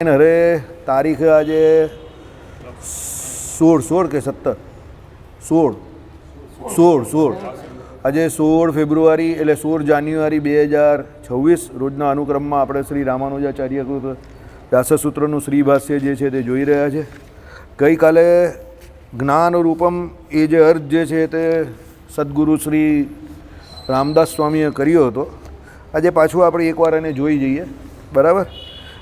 અરે તારીખ આજે 16 કે 17 16 આજે 16 ફેબ્રુઆરી એટલે 16 જાન્યુઆરી 2026 રોજના અનુક્રમમાં આપણે શ્રી રામાનુજાચાર્ય કૃત વ્યાસસૂત્રનું શ્રી ભાષ્ય જે છે તે જોઈ રહ્યા છે. ગઈકાલે જ્ઞાન રૂપમ એ જે અર્થ જે છે તે સદગુરુ શ્રી રામદાસ સ્વામીએ કર્યો હતો. આજે પાછું આપણે એકવાર એને જોઈ જઈએ. બરાબર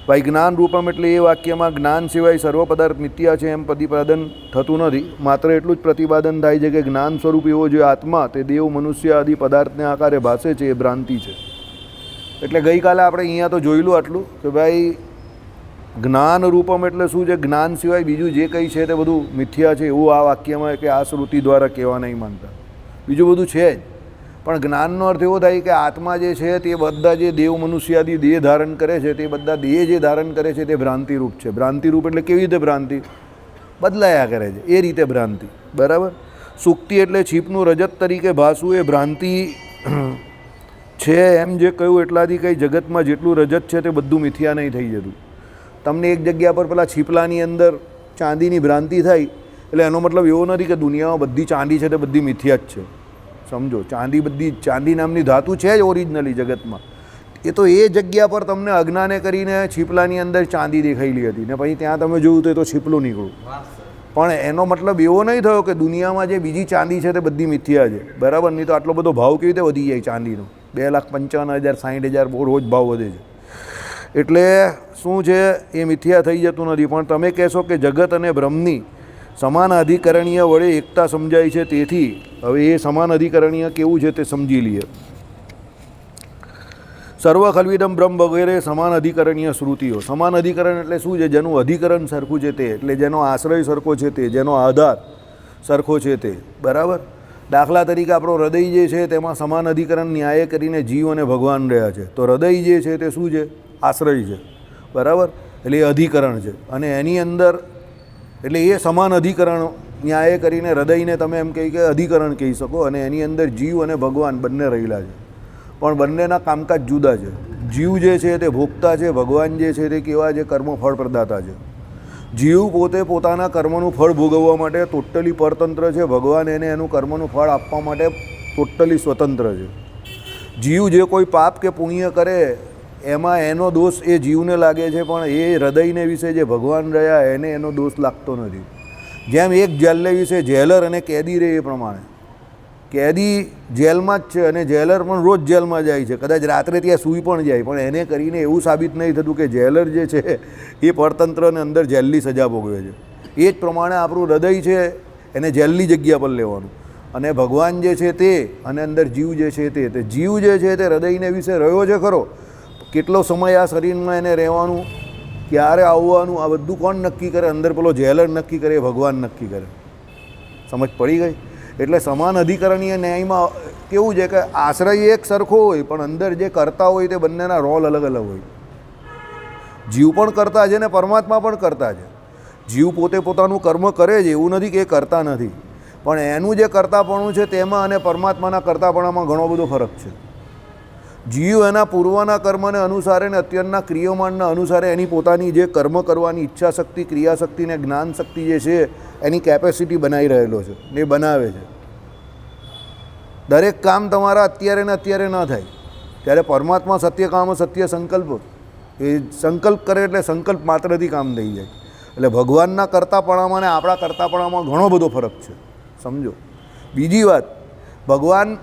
ભાઈ, જ્ઞાન રૂપમ એટલે એ વાક્યમાં જ્ઞાન સિવાય સર્વ પદાર્થ મિથ્યા છે એમ પ્રતિપાદન થતું નથી. માત્ર એટલું જ પ્રતિપાદન થાય છે કે જ્ઞાન સ્વરૂપ એવો જે આત્મા તે દેવ મનુષ્ય આદિ પદાર્થને આકારે ભાસે છે એ ભ્રાંતિ છે. એટલે ગઈકાલે આપણે અહીંયા તો જોયેલું આટલું કે ભાઈ જ્ઞાન રૂપમ એટલે શું છે, જ્ઞાન સિવાય બીજું જે કંઈ છે તે બધું મિથ્યા છે એવું આ વાક્યમાં કે આ શ્રુતિ દ્વારા કહેવા નહીં માનતા. બીજું બધું છે જ, પણ જ્ઞાનનો અર્થ એવો થાય કે આત્મા જે છે તે બધા જે દેવ મનુષ્યાદી દેહ ધારણ કરે છે તે બધા દેહ જે ધારણ કરે છે તે ભ્રાંતિરૂપ છે. ભ્રાંતિરૂપ એટલે કેવી રીતે ભ્રાંતિ? બદલાયા કરે છે એ રીતે ભ્રાંતિ. બરાબર. સુક્તિ એટલે છીપનું રજત તરીકે ભાસવું એ ભ્રાંતિ છે એમ જે કહ્યું એટલાથી કંઈ જગતમાં જેટલું રજત છે તે બધું મિથ્યા નહીં થઈ જતું. તમને એક જગ્યા પર પેલા છીપલાની અંદર ચાંદીની ભ્રાંતિ થાય એટલે એનો મતલબ એવો નથી કે દુનિયામાં બધી ચાંદી છે તે બધી મિથ્યા જ છે. સમજો, ચાંદી નામની ધાતુ છે જ ઓરિજિનલી જગતમાં. એ તો એ જગ્યા પર તમને અજ્ઞાને કરીને છીપલાની અંદર ચાંદી દેખાયેલી હતી ને પછી ત્યાં તમે જોયું તો એ તો છીપલું નીકળ્યું. પણ એનો મતલબ એવો નહીં થયો કે દુનિયામાં જે બીજી ચાંદી છે તે બધી મિથ્યા છે. બરાબર. નહીં તો આટલો બધો ભાવ કેવી રીતે વધી જાય ચાંદીનો? 2,55,000 60,000 રોજ ભાવ વધે છે. એટલે શું છે, એ મિથ્યા થઈ જતું નથી. પણ તમે કહેશો કે જગત અને બ્રહ્મની સમાન અધિકરણીય વડે એકતા સમજાય છે. તેથી હવે એ સમાન અધિકરણીય કેવું છે તે સમજી લઈએ. સર્વ ખલ્વિદમ બ્રહ્મ વગેરે સમાન અધિકરણીય શ્રુતિઓ. સમાન અધિકરણ એટલે શું છે? જેનું અધિકરણ સરખું છે તે, એટલે જેનો આશ્રય સરખો છે તે, જેનો આધાર સરખો છે તે. બરાબર. દાખલા તરીકે આપણો હૃદય જે છે તેમાં સમાન અધિકરણ ન્યાય કરીને જીવ અને ભગવાન રહ્યા છે. તો હૃદય જે છે તે શું છે? આશ્રય છે. બરાબર. એટલે એ અધિકરણ છે અને એની અંદર એટલે એ સમાન અધિકરણ ન્યાય કરીને હૃદયને તમે એમ કહી કે અધિકરણ કહી શકો અને એની અંદર જીવ અને ભગવાન બંને રહેલા છે. પણ બંનેના કામકાજ જુદા છે. જીવ જે છે તે ભોગતા છે, ભગવાન જે છે તે કેવા છે? કર્મ ફળ પ્રદાતા છે. જીવ પોતે પોતાના કર્મનું ફળ ભોગવવા માટે ટોટલી પરતંત્ર છે. ભગવાન એને એનું કર્મનું ફળ આપવા માટે ટોટલી સ્વતંત્ર છે. જીવ જે કોઈ પાપ કે પુણ્ય કરે એમાં એનો દોષ એ જીવને લાગે છે, પણ એ હૃદયને વિશે જે ભગવાન રહ્યા એને એનો દોષ લાગતો નથી. જેમ એક જેલને વિશે જેલર અને કેદી રહે એ પ્રમાણે કેદી જેલમાં જ છે અને જેલર પણ રોજ જેલમાં જાય છે. કદાચ રાત્રે ત્યાં સૂઈ પણ જાય, પણ એને કરીને એવું સાબિત નહીં થતું કે જેલર જે છે એ પરતંત્રને અંદર જેલની સજા ભોગવે છે. એ જ પ્રમાણે આપણું હૃદય છે એને જેલની જગ્યા પર લેવાનું અને ભગવાન જે છે તે અને અંદર જીવ જે છે તે જીવ જે છે તે હૃદયને વિશે રહ્યો છે ખરો. કેટલો સમય આ શરીરમાં એને રહેવાનું, ક્યારે આવવાનું, આ બધું કોણ નક્કી કરે? અંદર પેલો જેલર નક્કી કરે, ભગવાન નક્કી કરે. સમજ પડી ગઈ? એટલે સમાન અધિકરણીય ન્યાયમાં કેવું છે કે આશ્રય એક સરખો હોય પણ અંદર જે કરતા હોય તે બંનેના રોલ અલગ અલગ હોય. જીવ પણ કરતા છે ને પરમાત્મા પણ કરતા છે. જીવ પોતે પોતાનું કર્મ કરે છે, એવું નથી કે એ કરતા નથી, પણ એનું જે કરતાપણું છે તેમાં અને પરમાત્માના કરતાપણામાં ઘણો બધો ફરક છે. જીવ એના પૂર્વના કર્મને અનુસારે ને અત્યારના ક્રિયમાણના અનુસારે એની પોતાની જે કર્મ કરવાની ઈચ્છા શક્તિ, ક્રિયાશક્તિ ને જ્ઞાન શક્તિ જે છે એની કેપેસિટી બનાવી રહેલો છે ને બનાવે છે. દરેક કામ તમારા અત્યારે ને અત્યારે ન થાય. ત્યારે પરમાત્મા સત્ય કામ સત્ય સંકલ્પ, એ સંકલ્પ કરે એટલે સંકલ્પ માત્રથી કામ થઈ જાય. એટલે ભગવાનના કરતાપણામાં ને આપણા કરતાપણામાં ઘણો બધો ફરક છે. સમજો. બીજી વાત, ભગવાન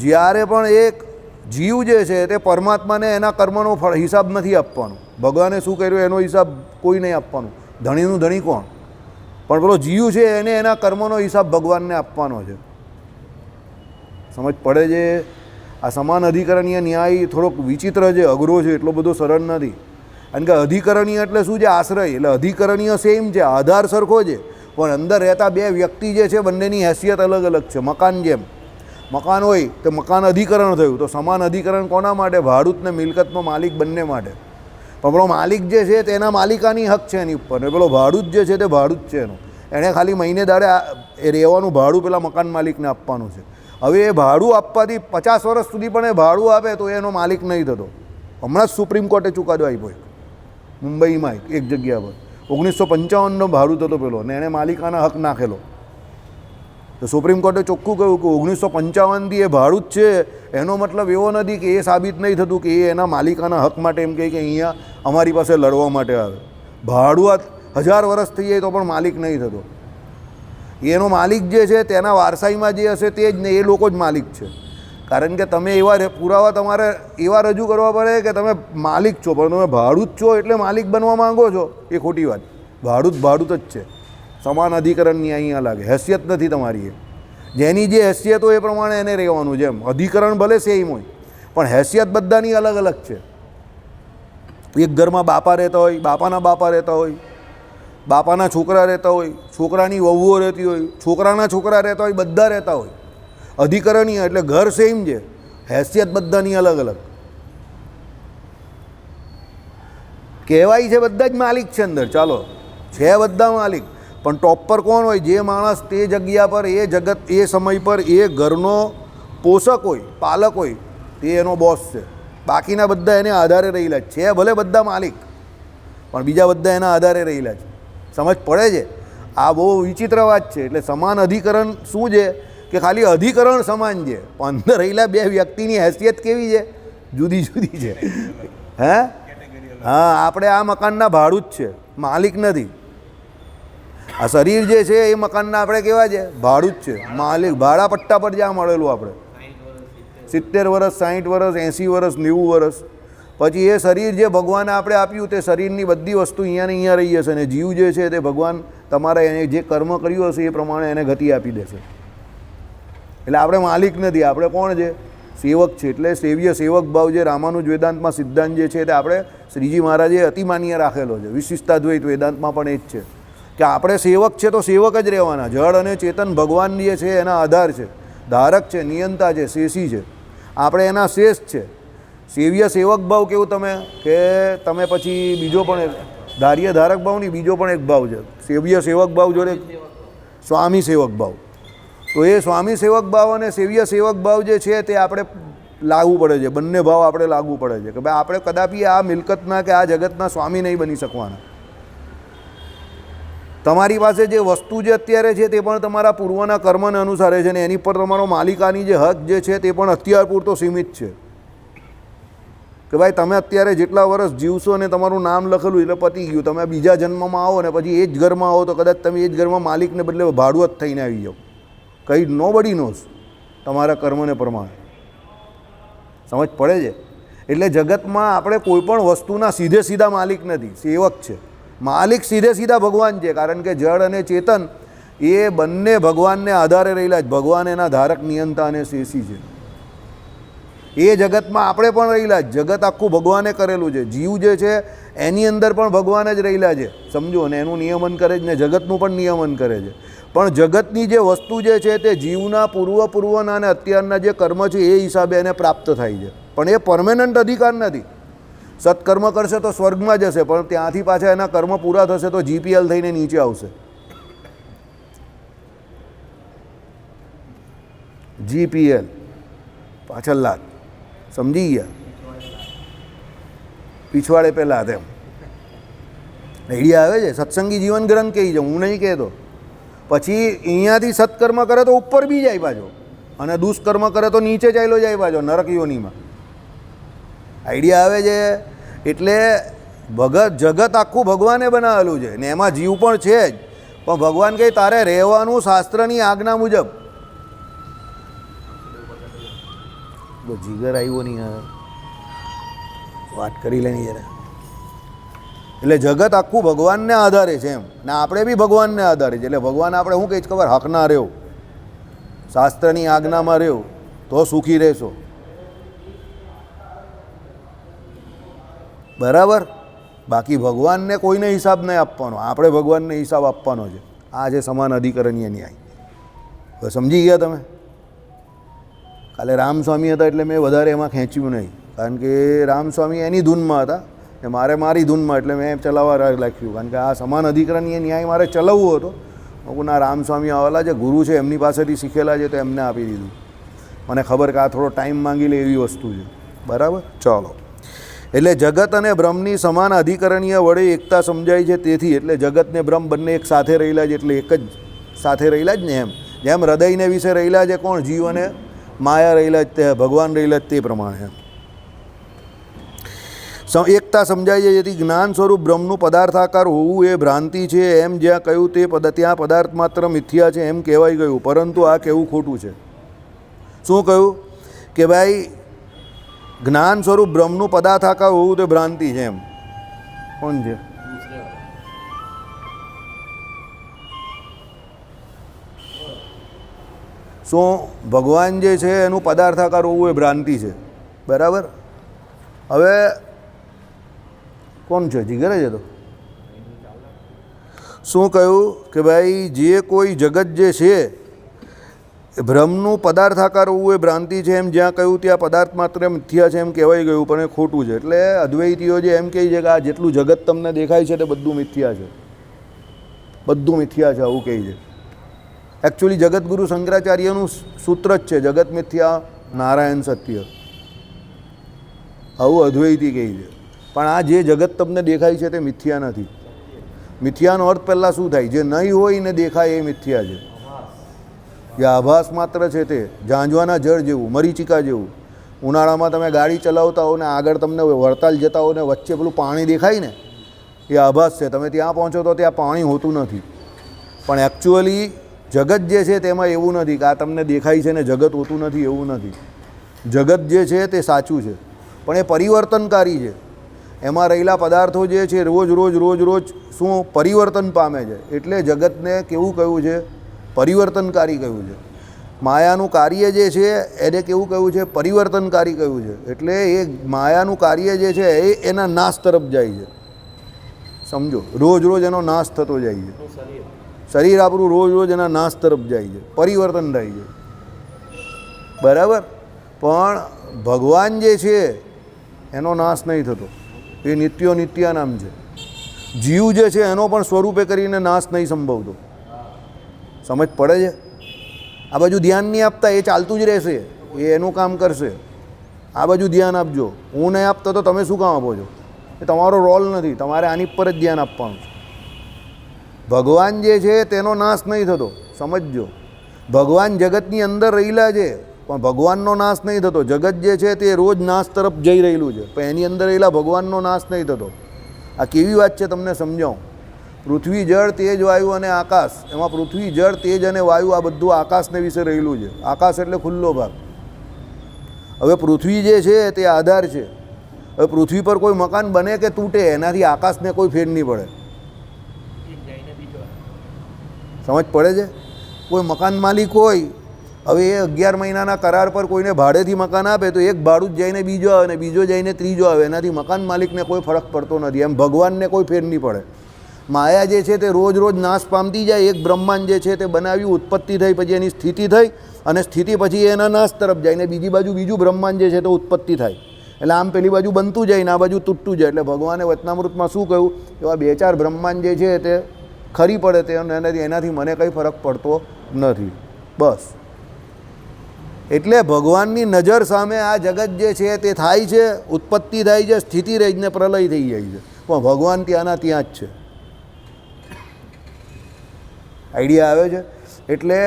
જ્યારે પણ એક જીવ જે છે તે પરમાત્માને એના કર્મનો હિસાબ નથી આપવાનો. ભગવાને શું કર્યું એનો હિસાબ કોઈ નહીં આપવાનો. ધણીનું ધણી કોણ? પણ પેલો જીવ છે એને એના કર્મનો હિસાબ ભગવાનને આપવાનો છે. સમજ પડે છે? આ સમાન અધિકરણીય ન્યાય થોડોક વિચિત્ર છે, અઘરો છે, એટલો બધો સરળ નથી. કારણ કે અધિકરણીય એટલે શું છે? આશ્રય. એટલે અધિકરણીય સેમ છે, આધાર સરખો છે, પણ અંદર રહેતા બે વ્યક્તિ જે છે બંનેની હેસિયત અલગ અલગ છે. મકાન જેમ મકાન હોય તો મકાન અધિકરણ થયું, તો સમાન અધિકરણ કોના માટે? ભાડૂત ને મિલકતનો માલિક બંને માટે. પણ પેલો માલિક જે છે તેના માલિકાની હક છે એની ઉપર, ને પેલો ભાડૂત જે છે તે ભાડૂત છે એનો. એણે ખાલી મહિને દાડે એ રહેવાનું ભાડું પેલા મકાન માલિકને આપવાનું છે. હવે એ ભાડું આપવાથી 50 વર્ષ સુધી પણ એ ભાડું આપે તો એનો માલિક નહીં થતો. હમણાં જ સુપ્રીમ કોર્ટે ચુકાદો આપ્યો. મુંબઈમાં એક જગ્યા પર 1955નો ભાડું હતો પેલો, ને એણે માલિકાના હક નાખેલો. તો સુપ્રીમ કોર્ટે ચોખ્ખું કહ્યું કે 1955થી એ ભાડું જ છે, એનો મતલબ એવો નથી કે એ સાબિત નહીં થતું કે એ એના માલિકાના હક માટે એમ કહે કે અહીંયા અમારી પાસે લડવા માટે આવે. ભાડું 1000 વર્ષ થઈ જાય તો પણ માલિક નહીં થતો. એનો માલિક જે છે તેના વારસાઈમાં જે હશે તે જ ને, એ લોકો જ માલિક છે. કારણ કે તમે એવા પુરાવા તમારે એવા રજૂ કરવા પડે કે તમે માલિક છો, પણ તમે ભાડું જ છો એટલે માલિક બનવા માંગો છો, એ ખોટી વાત. ભાડું જ છે. સમાન અધિકરણની અહીંયા લાગે, હેસિયત નથી તમારી. જેની જે હેસિયત હોય એ પ્રમાણે એને રહેવાનું. જેમ અધિકરણ ભલે સેમ હોય પણ હેસિયત બધાની અલગ અલગ છે. એક ઘરમાં બાપા રહેતા હોય, બાપાના બાપા રહેતા હોય, બાપાના છોકરા રહેતા હોય, છોકરાની વહુઓ રહેતી હોય, છોકરાના છોકરા રહેતા હોય, બધા રહેતા હોય. અધિકરણીય એટલે ઘર સેમ છે, હેસિયત બધાની અલગ અલગ. કહેવાય છે બધા જ માલિક છે અંદર, ચાલો છે બધા માલિક, પણ ટોપ પર કોણ હોય? જે માણસ તે જગ્યા પર, એ જગત, એ સમય પર એ ઘરનો પોષક હોય, પાલક હોય, તે એનો બોસ છે. બાકીના બધા એને આધારે રહેલા છે. ભલે બધા માલિક, પણ બીજા બધા એના આધારે રહેલા છે. સમજ પડે છે? આ બહુ વિચિત્ર વાત છે. એટલે સમાન અધિકરણ શું છે કે ખાલી અધિકરણ સમાન છે, પણ અંદર રહેલા બે વ્યક્તિની હેસિયત કેવી છે? જુદી જુદી છે. હા, આપણે આ મકાનના ભાડું જ છે, માલિક નથી. આ શરીર જે છે એ મકાનના આપણે કેવા છે? ભાડું જ છે. માલિક ભાડા પટ્ટા પર જ્યાં મળેલું આપણે 70 વર્ષ, 60 વર્ષ, 80 વર્ષ, 90 વર્ષ. પછી એ શરીર જે ભગવાને આપણે આપ્યું તે શરીરની બધી વસ્તુ અહીંયા ને અહીંયા રહી હશે, ને જીવ જે છે તે ભગવાન તમારા એને જે કર્મ કર્યું હશે એ પ્રમાણે એને ગતિ આપી દેશે. એટલે આપણે માલિક નથી, આપણે કોણ છે? સેવક છે. એટલે સેવ્ય સેવક ભાવ જે રામાનુજ વેદાંતમાં સિદ્ધાંત જે છે તે આપણે શ્રીજી મહારાજે અતિ માન્ય રાખેલો છે. વિશિષ્ટાદ્વૈત વેદાંતમાં પણ એ જ છે કે આપણે સેવક છે તો સેવક જ રહેવાના. જળ અને ચેતન ભગવાન જે છે એના આધાર છે, ધારક છે, નિયંતા છે, શેષી છે. આપણે એના શેષ છે. સેવ્ય સેવક ભાવ કેવું તમે કે તમે પછી બીજો પણ ધાર્ય ધારક ભાવની બીજો પણ એક ભાવ છે, સેવ્ય સેવક ભાવ જોડે સ્વામી સેવક ભાવ. તો એ સ્વામી સેવક ભાવ અને સેવ્ય સેવક ભાવ જે છે તે આપણે લાગુ પડે છે. બંને ભાવ આપણે લાગુ પડે છે કે ભાઈ આપણે કદાપી આ મિલકતના કે આ જગતના સ્વામી નહીં બની શકવાના. તમારી પાસે જે વસ્તુ જે અત્યારે છે તે પણ તમારા પૂર્વના કર્મને અનુસારે છે, ને એની પર તમારો માલિકાની જે હક જે છે તે પણ અત્યાર પૂરતો સીમિત છે. કે ભાઈ તમે અત્યારે જેટલા વર્ષ જીવશો અને તમારું નામ લખેલું એટલે પતી ગયું. તમે બીજા જન્મમાં આવો ને પછી એ જ ઘરમાં આવો તો કદાચ તમે એ જ ઘરમાં માલિકને બદલે ભાડું જ થઈને આવી જાઓ. કંઈ નોબડી નોઝ તમારા કર્મને પ્રમાણે. સમજ પડે છે? એટલે જગતમાં આપણે કોઈ પણ વસ્તુના સીધે સીધા માલિક નથી, સેવક છે. માલિક સીધે સીધા ભગવાન છે, કારણ કે જળ અને ચેતન એ બંને ભગવાનને આધારે રહેલા જ. ભગવાન એના ધારક, નિયંતા અને શેષી છે. એ જગતમાં આપણે પણ રહેલા જ. જગત આખું ભગવાને કરેલું છે. જીવ જે છે એની અંદર પણ ભગવાન જ રહેલા છે, સમજો. અને એનું નિયમન કરે જ ને જગતનું પણ નિયમન કરે છે. પણ જગતની જે વસ્તુ જે છે તે જીવના પૂર્વના અને અત્યારના જે કર્મ છે એ હિસાબે એને પ્રાપ્ત થાય છે. પણ એ પરમેનન્ટ અધિકાર નથી. સત્કર્મ કરશે તો સ્વર્ગમાં જશે, પણ ત્યાંથી પાછા એના કર્મ પૂરા થશે તો જીપીએલ થઈને નીચે આવશે. જીપીએલ પાછળ લાત, સમજી ગયા? પીછવાડે પહેલાં તેમ આઈડિયા આવે છે. સત્સંગી જીવન ગ્રંથ કહી છે, હું નહીં કહેતો. પછી અહીંયાથી સત્કર્મ કરે તો ઉપર બી જાય પાછો, અને દુષ્કર્મ કરે તો નીચે ચાલ્યો જાય પાછો નરક યોનીમાં. આઈડિયા આવે છે? એટલે જગત આખું ભગવાને બનાવેલું છે ને એમાં જીવ પણ છે જ. પણ ભગવાન કહે તારે રહેવાનું શાસ્ત્રની આજ્ઞા મુજબ. જીગર આવ્યો નહીં, હવે વાત કરી લેની જરા. એટલે જગત આખું ભગવાનને આધારે છે એમ, ને આપણે બી ભગવાનને આધારે છે. એટલે ભગવાન આપણે શું કહે છે ખબર? હકના રહેવું, શાસ્ત્રની આજ્ઞામાં રહેવું તો સુખી રહેશો. બરાબર? બાકી ભગવાનને કોઈને હિસાબ નહીં આપવાનો, આપણે ભગવાનને હિસાબ આપવાનો છે. આ છે સમાન અધિકરણીય ન્યાય. હવે સમજી ગયા તમે? કાલે રામસ્વામી હતા એટલે મેં વધારે એમાં ખેંચ્યું નહીં, કારણ કે રામસ્વામી એની ધૂનમાં હતા ને મારે મારી ધૂનમાં, એટલે મેં ચલાવવા રાખ્યું. કારણ કે આ સમાન અધિકરણીય ન્યાય મારે ચલાવવો હતો. હું ના, રામસ્વામી આવેલા જે ગુરુ છે એમની પાસેથી શીખેલા છે તો એમને આપી દીધું. મને ખબર કે આ થોડો ટાઈમ માંગી લે એવી વસ્તુ છે. બરાબર? ચાલો. એટલે જગત અને બ્રહ્મની સમાન અધિકરણીય વડે એકતા સમજાય છે. તેથી એટલે જગત ને બ્રહ્મ બંને એક સાથે રહેલા છે, એટલે એક જ સાથે રહેલા જ ને. એમ જેમ હૃદયને વિશે રહેલા છે કોણ? જીવ અને માયા રહેલા જ તે ભગવાન રહેલા જ તે પ્રમાણે એકતા સમજાય છે. જેથી જ્ઞાન સ્વરૂપ બ્રહ્મનું પદાર્થાકાર હોવું એ ભ્રાંતિ છે એમ જ્યાં કહ્યું તે ત્યાં પદાર્થ માત્ર મિથ્યા છે એમ કહેવાય ગયું. પરંતુ આ કહેવું ખોટું છે. શું કહ્યું? કે ભાઈ જ્ઞાન સ્વરૂપ બ્રહ્મનું પદાર્થાકાર હોવું તે ભ્રાંતિ છે એમ. કોણ છે? શું ભગવાન જે છે એનું પદાર્થાકાર હોવું એ ભ્રાંતિ છે, બરાબર? હવે કોણ છે? જીગર છે. તો શું કહ્યું કે ભાઈ જે કોઈ જગત જે છે બ્રહ્મનું પદાર્થાકાર હોવું એ ભ્રાંતિ છે એમ જ્યાં કહ્યું ત્યાં પદાર્થ માત્ર મિથ્યા છે એમ કહેવાય ગયું, પણ એ ખોટું છે. એટલે અદ્વૈતીઓ જે એમ કહે છે કે આ જેટલું જગત તમને દેખાય છે તે બધું મિથ્યા છે, બધું મિથ્યા છે, આવું કહે છે. એકચ્યુઅલી જગતગુરુ શંકરાચાર્યનું સૂત્ર જ છે જગત મિથ્યા નારાયણ સત્ય, આવું અદ્વૈતી કહે છે. પણ આ જે જગત તમને દેખાય છે તે મિથ્યા નથી. મિથ્યાનો અર્થ પહેલાં શું થાય? જે નહીં હોય ને દેખાય એ મિથ્યા છે. જે આભાસ માત્ર છે તે ઝાંઝવાના જળ જેવું, મરીચિકા જેવું. ઉનાળામાં તમે ગાડી ચલાવતા હો ને આગળ તમને વડતાલ જતા હો ને વચ્ચે પેલું પાણી દેખાય ને, એ આભાસ છે. તમે ત્યાં પહોંચો તો ત્યાં પાણી હોતું નથી, પણ એકચ્યુઅલી જગત જે છે તેમાં એવું નથી કે આ તમને દેખાય છે ને જગત હોતું નથી, એવું નથી. જગત જે છે તે સાચું છે, પણ એ પરિવર્તનકારી છે. એમાં રહેલા પદાર્થો જે છે રોજ રોજ રોજ રોજ શું પરિવર્તન પામે છે. એટલે જગતને કેવું કહ્યું છે? પરિવર્તનકારી કહ્યું છે. માયાનું કાર્ય જે છે એને કેવું કહ્યું છે? પરિવર્તનકારી કહ્યું છે. એટલે એ માયાનું કાર્ય જે છે એ એના નાશ તરફ જાય છે. સમજો, રોજ રોજ એનો નાશ થતો જાય છે. શરીર આપણું રોજ રોજ એના નાશ તરફ જાય છે, પરિવર્તન થાય છે, બરાબર? પણ ભગવાન જે છે એનો નાશ નહીં થતો, એ નિત્યો નિત્યાનામ છે. જીવ જે છે એનો પણ સ્વરૂપે કરીને નાશ નહીં સંભવતો. સમજ પડે છે? આ બાજુ ધ્યાન નહીં આપતા, એ ચાલતું જ રહેશે, એ એનું કામ કરશે. આ બાજુ ધ્યાન આપજો. હું નહીં આપતો તો તમે શું કામ આપો છો? એ તમારો રોલ નથી, તમારે આની પર જ ધ્યાન આપવાનું છે. ભગવાન જે છે તેનો નાશ નહીં થતો, સમજજો. ભગવાન જગતની અંદર રહેલા છે પણ ભગવાનનો નાશ નહીં થતો. જગત જે છે તે રોજ નાશ તરફ જઈ રહેલું છે, પણ એની અંદર રહેલા ભગવાનનો નાશ નહીં થતો. આ કેવી વાત છે તમને સમજાવું. પૃથ્વી, જળ, તેજ, વાયુ અને આકાશ, એમાં પૃથ્વી, જળ, તેજ અને વાયુ આ બધું આકાશને વિશે રહેલું છે. આકાશ એટલે ખુલ્લો ભાગ. હવે પૃથ્વી જે છે તે આધાર છે. હવે પૃથ્વી પર કોઈ મકાન બને કે તૂટે એનાથી આકાશને કોઈ ફેર નહીં પડે. સમજ પડે છે? કોઈ મકાન માલિક હોય, હવે એ 11 મહિનાના કરાર પર કોઈને ભાડેથી મકાન આપે તો એક ભાડું જ જઈને બીજો આવે ને બીજો જઈને ત્રીજો આવે, એનાથી મકાન માલિકને કોઈ ફરક પડતો નથી. એમ ભગવાનને કોઈ ફેર નહીં પડે. માયા જે છે તે રોજ રોજ નાશ પામતી જાય. એક બ્રહ્માંડ જે છે તે બનાવ્યું, ઉત્પત્તિ થઈ, પછી એની સ્થિતિ થઈ, અને સ્થિતિ પછી એના નાશ તરફ જાય ને બીજી બાજુ બીજું બ્રહ્માંડ જે છે તે ઉત્પત્તિ થાય. એટલે આમ પેલી બાજુ બનતું જાય ને આ બાજુ તૂટતું જાય. એટલે ભગવાને વચનામૃતમાં શું કહ્યું? એવા 2-4 બ્રહ્માંડ જે છે તે ખરી પડે તે એનાથી મને કંઈ ફરક પડતો નથી, બસ. એટલે ભગવાનની નજર સામે આ જગત જે છે તે થાય છે, ઉત્પત્તિ થાય છે, સ્થિતિ રહી ને પ્રલય થઈ જાય છે, પણ ભગવાન ત્યાંના ત્યાં જ છે. આઈડિયા આવે છે? એટલે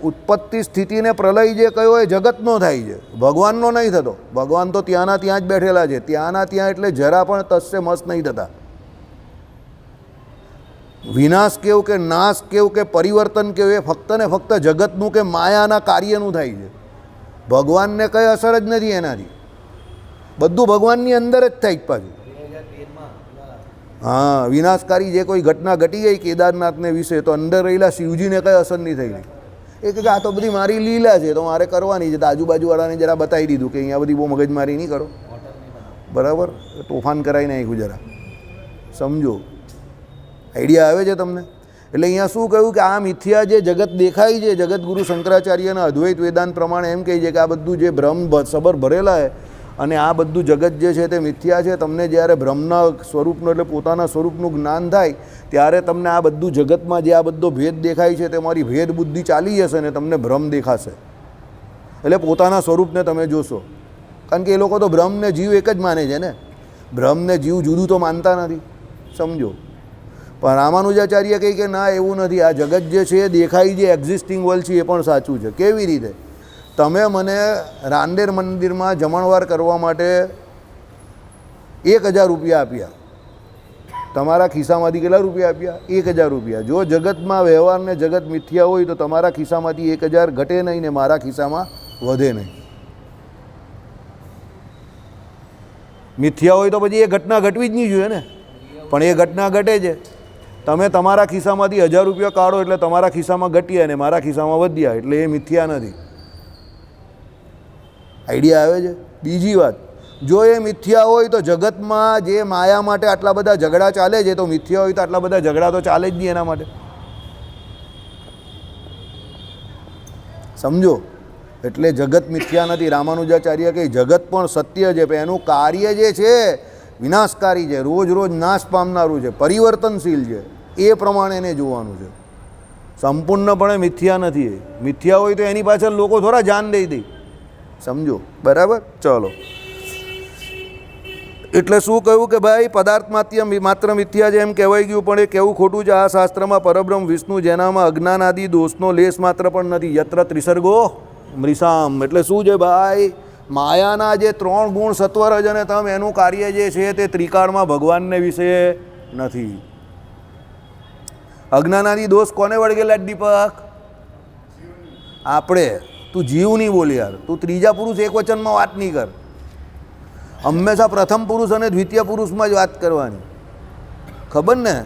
ઉત્પત્તિ, સ્થિતિ ને પ્રલય જે કયો એ જગતનો થાય છે, ભગવાનનો નહીં થતો. ભગવાન તો ત્યાંના ત્યાં જ બેઠેલા છે. ત્યાંના ત્યાં એટલે જરા પણ તસ્સે મસ્ત નહીં થતા. વિનાશ કેવું કે નાશ કેવું કે પરિવર્તન કેવું એ ફક્ત ને ફક્ત જગતનું કે માયાના કાર્યનું થાય છે. ભગવાનને કંઈ અસર જ નથી એનાથી. બધું ભગવાનની અંદર જ થાય પાછું. હા, વિનાશકારી જે કોઈ ઘટના ઘટી ગઈ કેદારનાથને વિશે, તો અંદર રહેલા શિવજીને કંઈ અસર નહીં થઈ ગઈ. એ કે આ તો બધી મારી લીલા છે, તો મારે કરવાની છે. તો આજુબાજુવાળાને જરા બતાવી દીધું કે અહીંયા બધી બહુ મગજમારી નહીં કરો, બરાબર? તોફાન કરાવી નાખ્યું જરા. સમજો, આઈડિયા આવે છે તમને? એટલે અહીંયા શું કહ્યું કે આ મિથ્યા જે જગત દેખાય છે, જગતગુરુ શંકરાચાર્યના અદ્વૈત વેદાંત પ્રમાણે એમ કહે છે કે આ બધું જે બ્રહ્મ સબર ભરેલા છે અને આ બધું જગત જે છે તે મિથ્યા છે. તમને જ્યારે બ્રહ્મના સ્વરૂપનું એટલે પોતાના સ્વરૂપનું જ્ઞાન થાય ત્યારે તમને આ બધું જગતમાં જે આ બધો ભેદ દેખાય છે તમારી ભેદ બુદ્ધિ ચાલી જશે ને તમને બ્રહ્મ દેખાશે. એટલે પોતાના સ્વરૂપને તમે જોશો. કારણ કે એ લોકો તો બ્રહ્મને જીવ એક જ માને છે ને. બ્રહ્મ ને જીવ જુદું તો માનતા નથી, સમજો. પણ રામાનુજાચાર્ય કહે કે ના, એવું નથી. આ જગત જે છે એ દેખાય જે એક્ઝિસ્ટિંગ વર્લ્ડ છે એ પણ સાચું છે. કેવી રીતે? તમે મને રાંદેર મંદિરમાં જમણવાર કરવા માટે 1000 રૂપિયા આપ્યા, તમારા ખિસ્સામાંથી કેટલા રૂપિયા આપ્યા? 1000 રૂપિયા. જો જગતમાં વ્યવહારને જગત મિથ્યા હોય તો તમારા ખિસ્સામાંથી 1000 ઘટે નહીં ને મારા ખિસ્સામાં વધે નહીં. મિથ્યા હોય તો પછી એ ઘટના ઘટવી જ નહીં જોઈએ ને, પણ એ ઘટના ઘટે છે. તમે તમારા ખિસ્સામાંથી 1000 રૂપિયા કાઢો એટલે તમારા ખિસ્સામાં ઘટ્યા અને મારા ખિસ્સામાં વધ્યા, એટલે એ મિથ્યા નથી. આઈડિયા આવે છે? બીજી વાત, જો એ મિથ્યા હોય તો જગતમાં જે માયા માટે આટલા બધા ઝઘડા ચાલે છે, તો મિથ્યા હોય તો આટલા બધા ઝઘડા તો ચાલે જ નહીં એના માટે. સમજો? એટલે જગત મિથ્યા નથી. રામાનુજાચાર્ય કહે જગત પણ સત્ય છે, પણ એનું કાર્ય જે છે વિનાશકારી છે, રોજ રોજ નાશ પામનારું છે, પરિવર્તનશીલ છે. એ પ્રમાણે એને જોવાનું છે. સંપૂર્ણપણે મિથ્યા નથી. મિથ્યા હોય તો એની પાછળ લોકો થોડા જાન દઈ દે. સમજો? બરાબર? ચલો. એટલે શું કહ્યું કે ભાઈ પદાર્થ માત્ર મિથ્યા છે એમ કહેવાય ગયું, પણ એ કહેવું ખોટું છે. આ શાસ્ત્રમાં પરબ્રહ્મ વિષ્ણુ જેનામાં અજ્ઞાન આદિ દોષનો લેશ માત્ર પણ નથી. યત્ર ત્રિસર્ગો મૃષામ. એટલે શું છે ભાઈ? માયાના જે 3 ગુણ સત્વર રજ અને તમ એનું કાર્ય જે છે તે ત્રિકાળમાં ભગવાનને વિશે નથી. અજ્ઞાનાદી દોષ કોને વળગેલા દીપક? આપણે. તું જીવ નહીં બોલ યાર, તું ત્રીજા પુરુષ એક વચનમાં વાત નહીં કર. હંમેશા પ્રથમ પુરુષ અને દ્વિતીય પુરુષમાં જ વાત કરવાની. ખબર ને?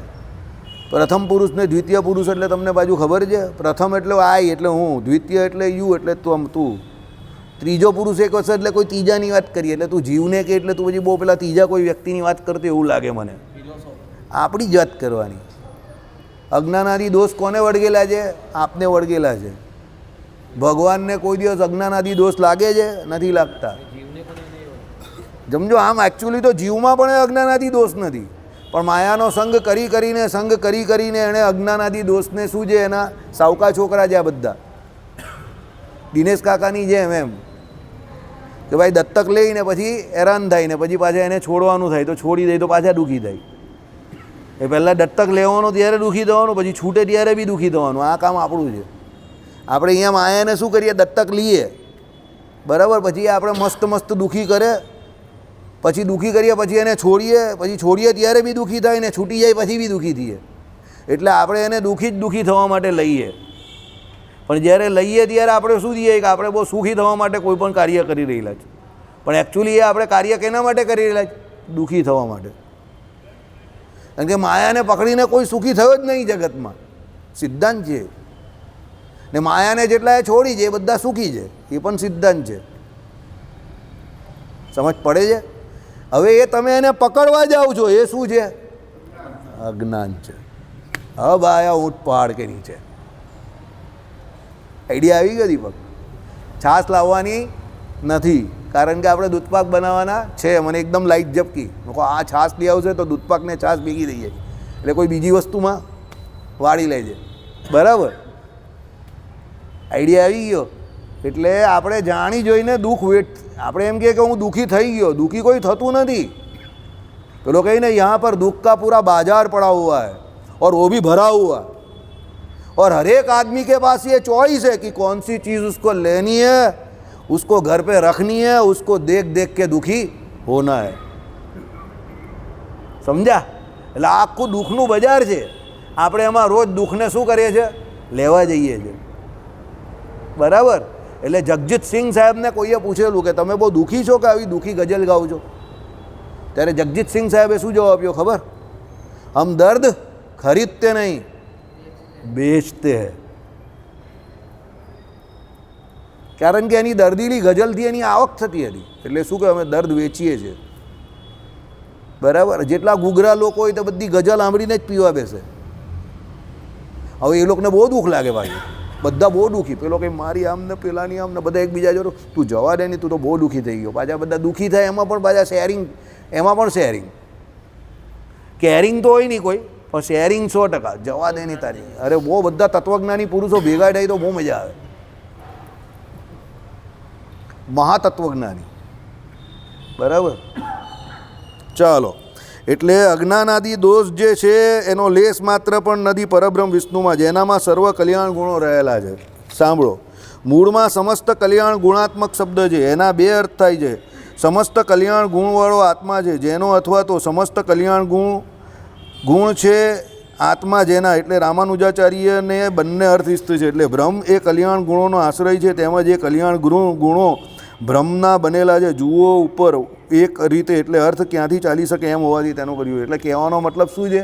પ્રથમ પુરુષ ને દ્વિતીય પુરુષ એટલે તમને બાજુ ખબર છે? પ્રથમ એટલે આઈ એટલે હું, દ્વિતીય એટલે યુ એટલે તું. ત્રીજો પુરુષ એક વખત એટલે કોઈ ત્રીજાની વાત કરીએ એટલે તું જીવને કે એટલે તું પછી બહુ પેલા ત્રીજા કોઈ વ્યક્તિની વાત કરતો એવું લાગે મને. આપણી જ વાત કરવાની. અજ્ઞાનાદી દોષ કોને વળગેલા છે? આપને વળગેલા છે. ભગવાનને કોઈ દિવસ અજ્ઞાનાદી દોષ લાગે છે? નથી લાગતા. સમજો? આમ એકચ્યુઅલી તો જીવમાં પણ અજ્ઞાનાદી દોષ નથી, પણ માયાનો સંગ કરીને એણે અજ્ઞાનાદી દોષને શું છે એના સાવકા છોકરા છે આ બધા. દિનેશ કાકાની જેમ એમ કે ભાઈ દત્તક લઈને પછી હેરાન થાય ને પછી પાછા એને છોડવાનું થાય, તો છોડી દે તો પાછા દુઃખી થાય. એ પહેલાં દત્તક લેવાનું ત્યારે દુઃખી થવાનું, પછી છૂટે ત્યારે બી દુઃખી થવાનું. આ કામ આપણું છે. આપણે અહીંયા માયાને શું કરીએ? દત્તક લઈએ, બરાબર? પછી આપણે મસ્ત દુઃખી કરે, પછી દુઃખી કરીએ, પછી એને છોડીએ ત્યારે બી દુઃખી થાય ને છૂટી જાય પછી બી દુઃખી થઈએ. એટલે આપણે એને દુઃખી થવા માટે લઈએ, પણ જ્યારે લઈએ ત્યારે આપણે શું થઈએ કે આપણે બહુ સુખી થવા માટે કોઈ પણ કાર્ય કરી રહેલા છે, પણ એકચ્યુઅલી એ આપણે કાર્ય કેના માટે કરી રહેલા છે? દુઃખી થવા માટે. કારણ કે માયાને પકડીને કોઈ સુખી થયો જ નહીં જગતમાં. સિદ્ધાંત છે. ને માયાને જેટલા એ છોડી છે એ બધા સુખી છે, એ પણ સિદ્ધાંત છે. સમજ પડે છે? હવે એ તમે એને પકડવા જાઓ છો એ શું છે? અજ્ઞાન છે. હવે આયા ઊંટ પહાડ કે નીચે. આઈડિયા આવી ગયો દીપક? છાશ લાવવાની નથી, કારણ કે આપણે દૂધપાક બનાવવાના છે. મને એકદમ લાઈટ ઝપકી, આ છાશ લઈ આવશે તો દૂધપાકને છાશ ભેગી થઈ જાય, એટલે કોઈ બીજી વસ્તુમાં વાળી લેજે. બરાબર? આઈડિયા આવી ગયો? એટલે આપણે જાણી જોઈને દુઃખ આપણે એમ કહે કે હું દુઃખી થઈ ગયો. દુઃખી કોઈ થતું નથી. પેલો કહીને यहाँ पर दुख का पूरा बाजार पड़ा हुआ है और वो भी भरा हुआ है, और हर एक आदमी के पास ये चॉइस है कि कौन सी चीज़ उसको लेनी है, उसको घर पे रखनी है, उसको देख के दुखी होना है. સમજ્યા? એટલે આખું દુઃખનું બજાર છે. આપણે એમાં રોજ દુઃખને શું કરીએ છીએ? લેવા જઈએ છીએ. બરાબર? એટલે જગજીત સિંહ સાહેબને કોઈએ પૂછેલું કે તમે બહુ દુઃખી છો કે આવી દુઃખી ગઝલ ગાઓ છો? ત્યારે જગજીત સિંહ સાહેબે શું જવાબ આપ્યો ખબર? હમ દર્દ ખરીદતે નહીં, બેચતે હૈ. કારણ કે એની દર્દીલી ગઝલથી એની આવક થતી હતી, એટલે શું કે અમે દર્દ વેચીએ છીએ. બરાબર? જેટલા ગુગરા લોકો હોય તો બધી ગઝલ સાંભળીને જ પીવા બેસે. હવે એ લોકોને બહુ દુઃખ લાગે ભાઈ, બધા બહુ દુઃખી. પેલો કંઈ મારી આમ ને પેલાની આમ ને બધા એકબીજા જોડો તું જવા દે નહીં, તું તો બહુ દુઃખી થઈ ગયો. પાછા બધા દુઃખી થાય એમાં પણ પાછા શેરિંગ, કેરિંગ તો હોય નહીં કોઈ, પણ શેરિંગ 100%. જવા દે નહીં તારી. અરે બહુ બધા તત્વજ્ઞાની પુરુષો ભેગા થાય તો બહુ મજા આવે. મહાતત્વજ્ઞાની. બરાબર? ચાલો, એટલે અજ્ઞાનાદિ દોષ જે છે એનો લેશ માત્ર પણ નથી પરબ્રહ્મ વિષ્ણુમાં, જેનામાં સર્વ કલ્યાણ ગુણો રહેલા છે. સાંભળો, મૂળમાં સમસ્ત કલ્યાણ ગુણાત્મક શબ્દ છે, એના બે અર્થ થાય છે. સમસ્ત કલ્યાણ ગુણવાળો આત્મા છે જેનો, અથવા તો સમસ્ત કલ્યાણ ગુણ છે આત્મા જેના. એટલે રામાનુજાચાર્યને બંને અર્થ ઇષ્ટ છે. એટલે બ્રહ્મ એ કલ્યાણ ગુણોનો આશ્રય છે, તેમજ એ કલ્યાણ ગુણો બ્રહ્મના બનેલા છે. જુઓ ઉપર એક રીતે, એટલે અર્થ ક્યાંથી ચાલી શકે એમ હોવાથી તેનું કર્યું. એટલે કહેવાનો મતલબ શું છે?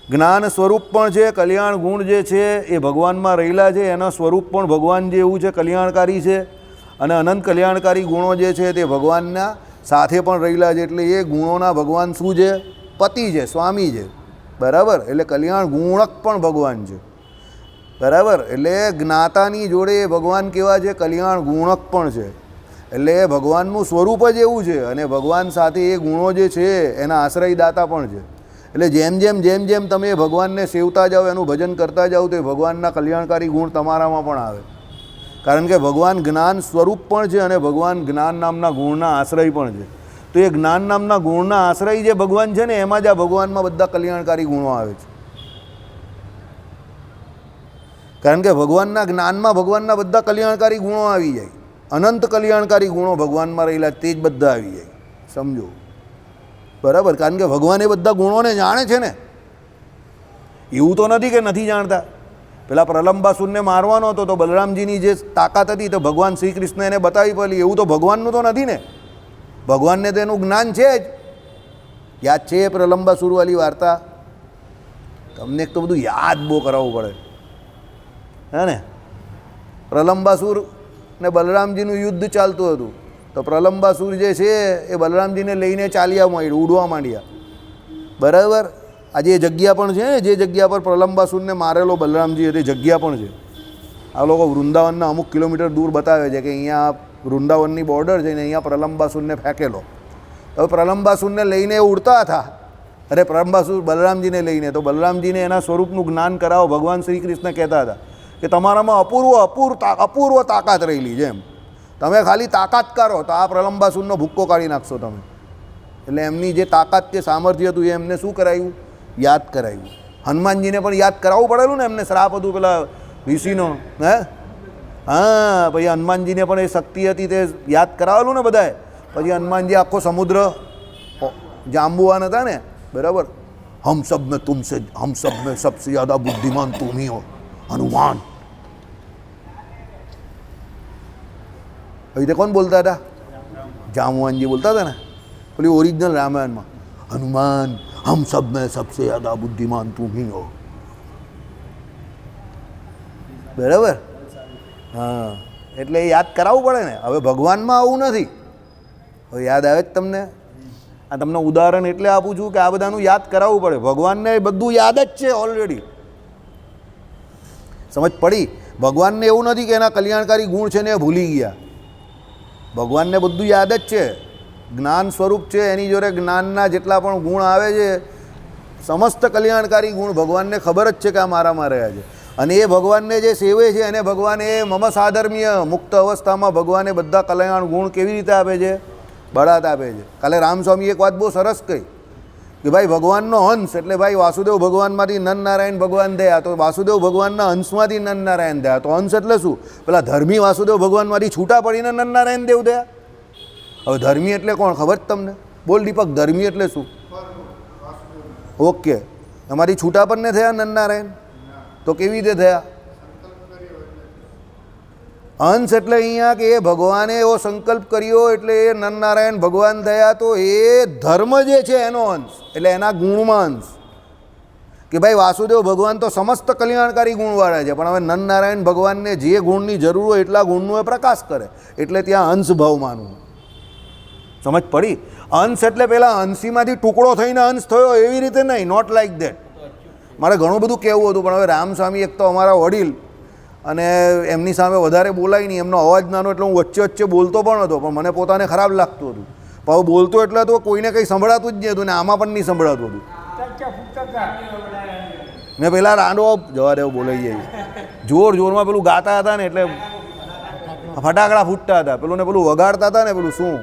જ્ઞાન સ્વરૂપ પણ છે, કલ્યાણ ગુણ જે છે એ ભગવાનમાં રહેલા છે, એના સ્વરૂપ પણ ભગવાન જે એવું છે કલ્યાણકારી છે, અને અનંત કલ્યાણકારી ગુણો જે છે તે ભગવાનના સાથે પણ રહેલા છે. એટલે એ ગુણોના ભગવાન શું છે? પતિ છે, સ્વામી છે. બરાબર? એટલે કલ્યાણ ગુણક પણ ભગવાન છે. બરાબર? એટલે જ્ઞાતાની જોડે એ ભગવાન કેવા છે? કલ્યાણ ગુણક પણ છે. એટલે ભગવાનનું સ્વરૂપ જ એવું છે, અને ભગવાન સાથે એ ગુણો જે છે એના આશ્રયદાતા પણ છે. એટલે જેમ જેમ તમે ભગવાનને સેવતા જાઓ, એનું ભજન કરતા જાઓ, તો એ ભગવાનના કલ્યાણકારી ગુણ તમારામાં પણ આવે. કારણ કે ભગવાન જ્ઞાન સ્વરૂપ પણ છે, અને ભગવાન જ્ઞાન નામના ગુણના આશ્રય પણ છે. તો એ જ્ઞાન નામના ગુણના આશ્રય જે ભગવાન છે ને, એમાં જ આ ભગવાનમાં બધા કલ્યાણકારી ગુણો આવે છે. કારણ કે ભગવાનના જ્ઞાનમાં ભગવાનના બધા કલ્યાણકારી ગુણો આવી જાય. અનંત કલ્યાણકારી ગુણો ભગવાનમાં રહેલા તે જ બધા આવી જાય. સમજો? બરાબર? કારણ કે ભગવાન એ બધા ગુણોને જાણે છે ને. એવું તો નથી કે નથી જાણતા. પેલા પ્રલંબાસુરને મારવાનો હતો, તો બલરામજીની જે તાકાત હતી તો ભગવાન શ્રી કૃષ્ણ એને બતાવી પડેલી. એવું તો ભગવાનનું તો નથી ને. ભગવાનને તો એનું જ્ઞાન છે જ. યાદ છે એ પ્રલંબાસુરવાળી વાર્તા? તમને એક તો બધું યાદ બહુ કરાવવું પડે, હે ને? પ્રલંબાસુર ને બલરામજીનું યુદ્ધ ચાલતું હતું. તો પ્રલંબાસુર જે છે એ બલરામજીને લઈને ચાલ્યા માંડ્યા, ઉડવા માંડ્યા. બરાબર? આજે એ જગ્યા પણ છે, જે જગ્યા પર પ્રલંબાસુરને મારેલો બલરામજી હતી, જગ્યા પણ છે. આ લોકો વૃંદાવનના અમુક કિલોમીટર દૂર બતાવે છે કે અહીંયા વૃંદાવનની બોર્ડર છે ને અહીંયા પ્રલંબાસુરને ફેંકેલો. હવે પ્રલંબાસુરને લઈને ઉડતા હતા. અરે પ્રલંબાસુર બલરામજીને લઈને, તો બલરામજીને એના સ્વરૂપનું જ્ઞાન કરાવો. ભગવાન શ્રી કૃષ્ણ કહેતા હતા કે તમારામાં અપૂર્વ તાકાત રહેલી છે, એમ તમે ખાલી તાકાત કરો તો આ પ્રલંબાસુરનો ભૂક્કો કાઢી નાખશો તમે. એટલે એમની જે તાકાત કે સામર્થ્ય હતું એ એમને શું કરાવ્યું? યાદ કરાવ્યું. હનુમાનજીને પણ યાદ કરાવવું પડેલું ને, એમને શ્રાપ હતું પેલા ઋષિનો. હા, પછી હનુમાનજીને પણ એ શક્તિ હતી તે યાદ કરાવેલું ને બધાએ. પછી હનુમાનજી આખો સમુદ્ર જાંબુવાન હતા ને. બરાબર? હમ સબ મેં સબસે જ્યાદા બુદ્ધિમાન તુમ હી હો હનુમાન. હવે તે કોણ બોલતા હતા? જામવાનજી બોલતા હતા ને પેલી ઓરિજિનલ રામાયણમાં. હનુમાન હમ સબ મેં સબસે જ્યાદા બુદ્ધિમાન તુમ હી હો. બરાબર? હા, એટલે એ યાદ કરાવવું પડે ને. હવે ભગવાનમાં આવું નથી. હવે યાદ આવે જ તમને? આ તમને ઉદાહરણ એટલે આપું છું કે આ બધાનું યાદ કરાવવું પડે. ભગવાનને બધું યાદ જ છે ઓલરેડી. સમજ પડી? ભગવાનને એવું નથી કે એના કલ્યાણકારી ગુણ છે ને એ ભૂલી ગયા. ભગવાનને બધું યાદ જ છે. જ્ઞાન સ્વરૂપ છે, એની જોડે જ્ઞાનના જેટલા પણ ગુણ આવે છે, સમસ્ત કલ્યાણકારી ગુણ ભગવાનને ખબર જ છે કે આ મારામાં રહ્યા છે. અને એ ભગવાનને જે સેવે છે એને ભગવાન એ મમ સાધર્મ્ય મુક્ત અવસ્થામાં ભગવાને બધા કલ્યાણ ગુણ કેવી રીતે આપે છે? બળાત આપે છે. કાલે રામસ્વામી એક વાત બહુ સરસ કહી કે ભાઈ ભગવાનનો અંશ એટલે ભાઈ વાસુદેવ ભગવાનમાંથી નરનારાયણ ભગવાન થયા, તો વાસુદેવ ભગવાનના અંશમાંથી નરનારાયણ થયા. તો અંશ એટલે શું? પેલા ધર્મી વાસુદેવ ભગવાનમાંથી છૂટા પડીને નરનારાયણ દેવ થયા. હવે ધર્મી એટલે કોણ ખબર જ તમને? બોલ દીપક, ધર્મી એટલે શું? ઓકે, તમારી છૂટા પણ ને થયા નરનારાયણ? તો કેવી રીતે થયા? અંશ એટલે અહીંયા કે એ ભગવાને એવો સંકલ્પ કર્યો એટલે એ નરનારાયણ ભગવાન થયા. તો એ ધર્મ જે છે એનો અંશ, એટલે એના ગુણમાં અંશ. કે ભાઈ વાસુદેવ ભગવાન તો સમસ્ત કલ્યાણકારી ગુણવાળા છે, પણ હવે નરનારાયણ ભગવાનને જે ગુણની જરૂર હોય એટલા ગુણનો એ પ્રકાશ કરે. એટલે ત્યાં અંશ ભાવ માનવું. સમજ પડી? અંશ એટલે પેલા અંશીમાંથી ટુકડો થઈને અંશ થયો એવી રીતે નહીં. Not like that. મારે ઘણું બધું કહેવું હતું, પણ હવે રામસ્વામી એક તો અમારા વડીલ, અને એમની સામે વધારે બોલાય નહીં. એમનો અવાજ નાનો એટલે હું વચ્ચે વચ્ચે બોલતો પણ હતો, પણ મને પોતાને ખરાબ લાગતું હતું. પણ બોલતો એટલે તો કોઈને કંઈ સંભળાતું જ નહીં હતું, ને આમાં પણ નહીં સંભળાતું હતું. મેં પેલા રાંડો જવા દેવો બોલાઈ જાય, જોરમાં પેલું ગાતા હતા ને એટલે ફટાકડા ફૂટતા હતા. પેલું ને પેલું વગાડતા હતા ને પેલું શું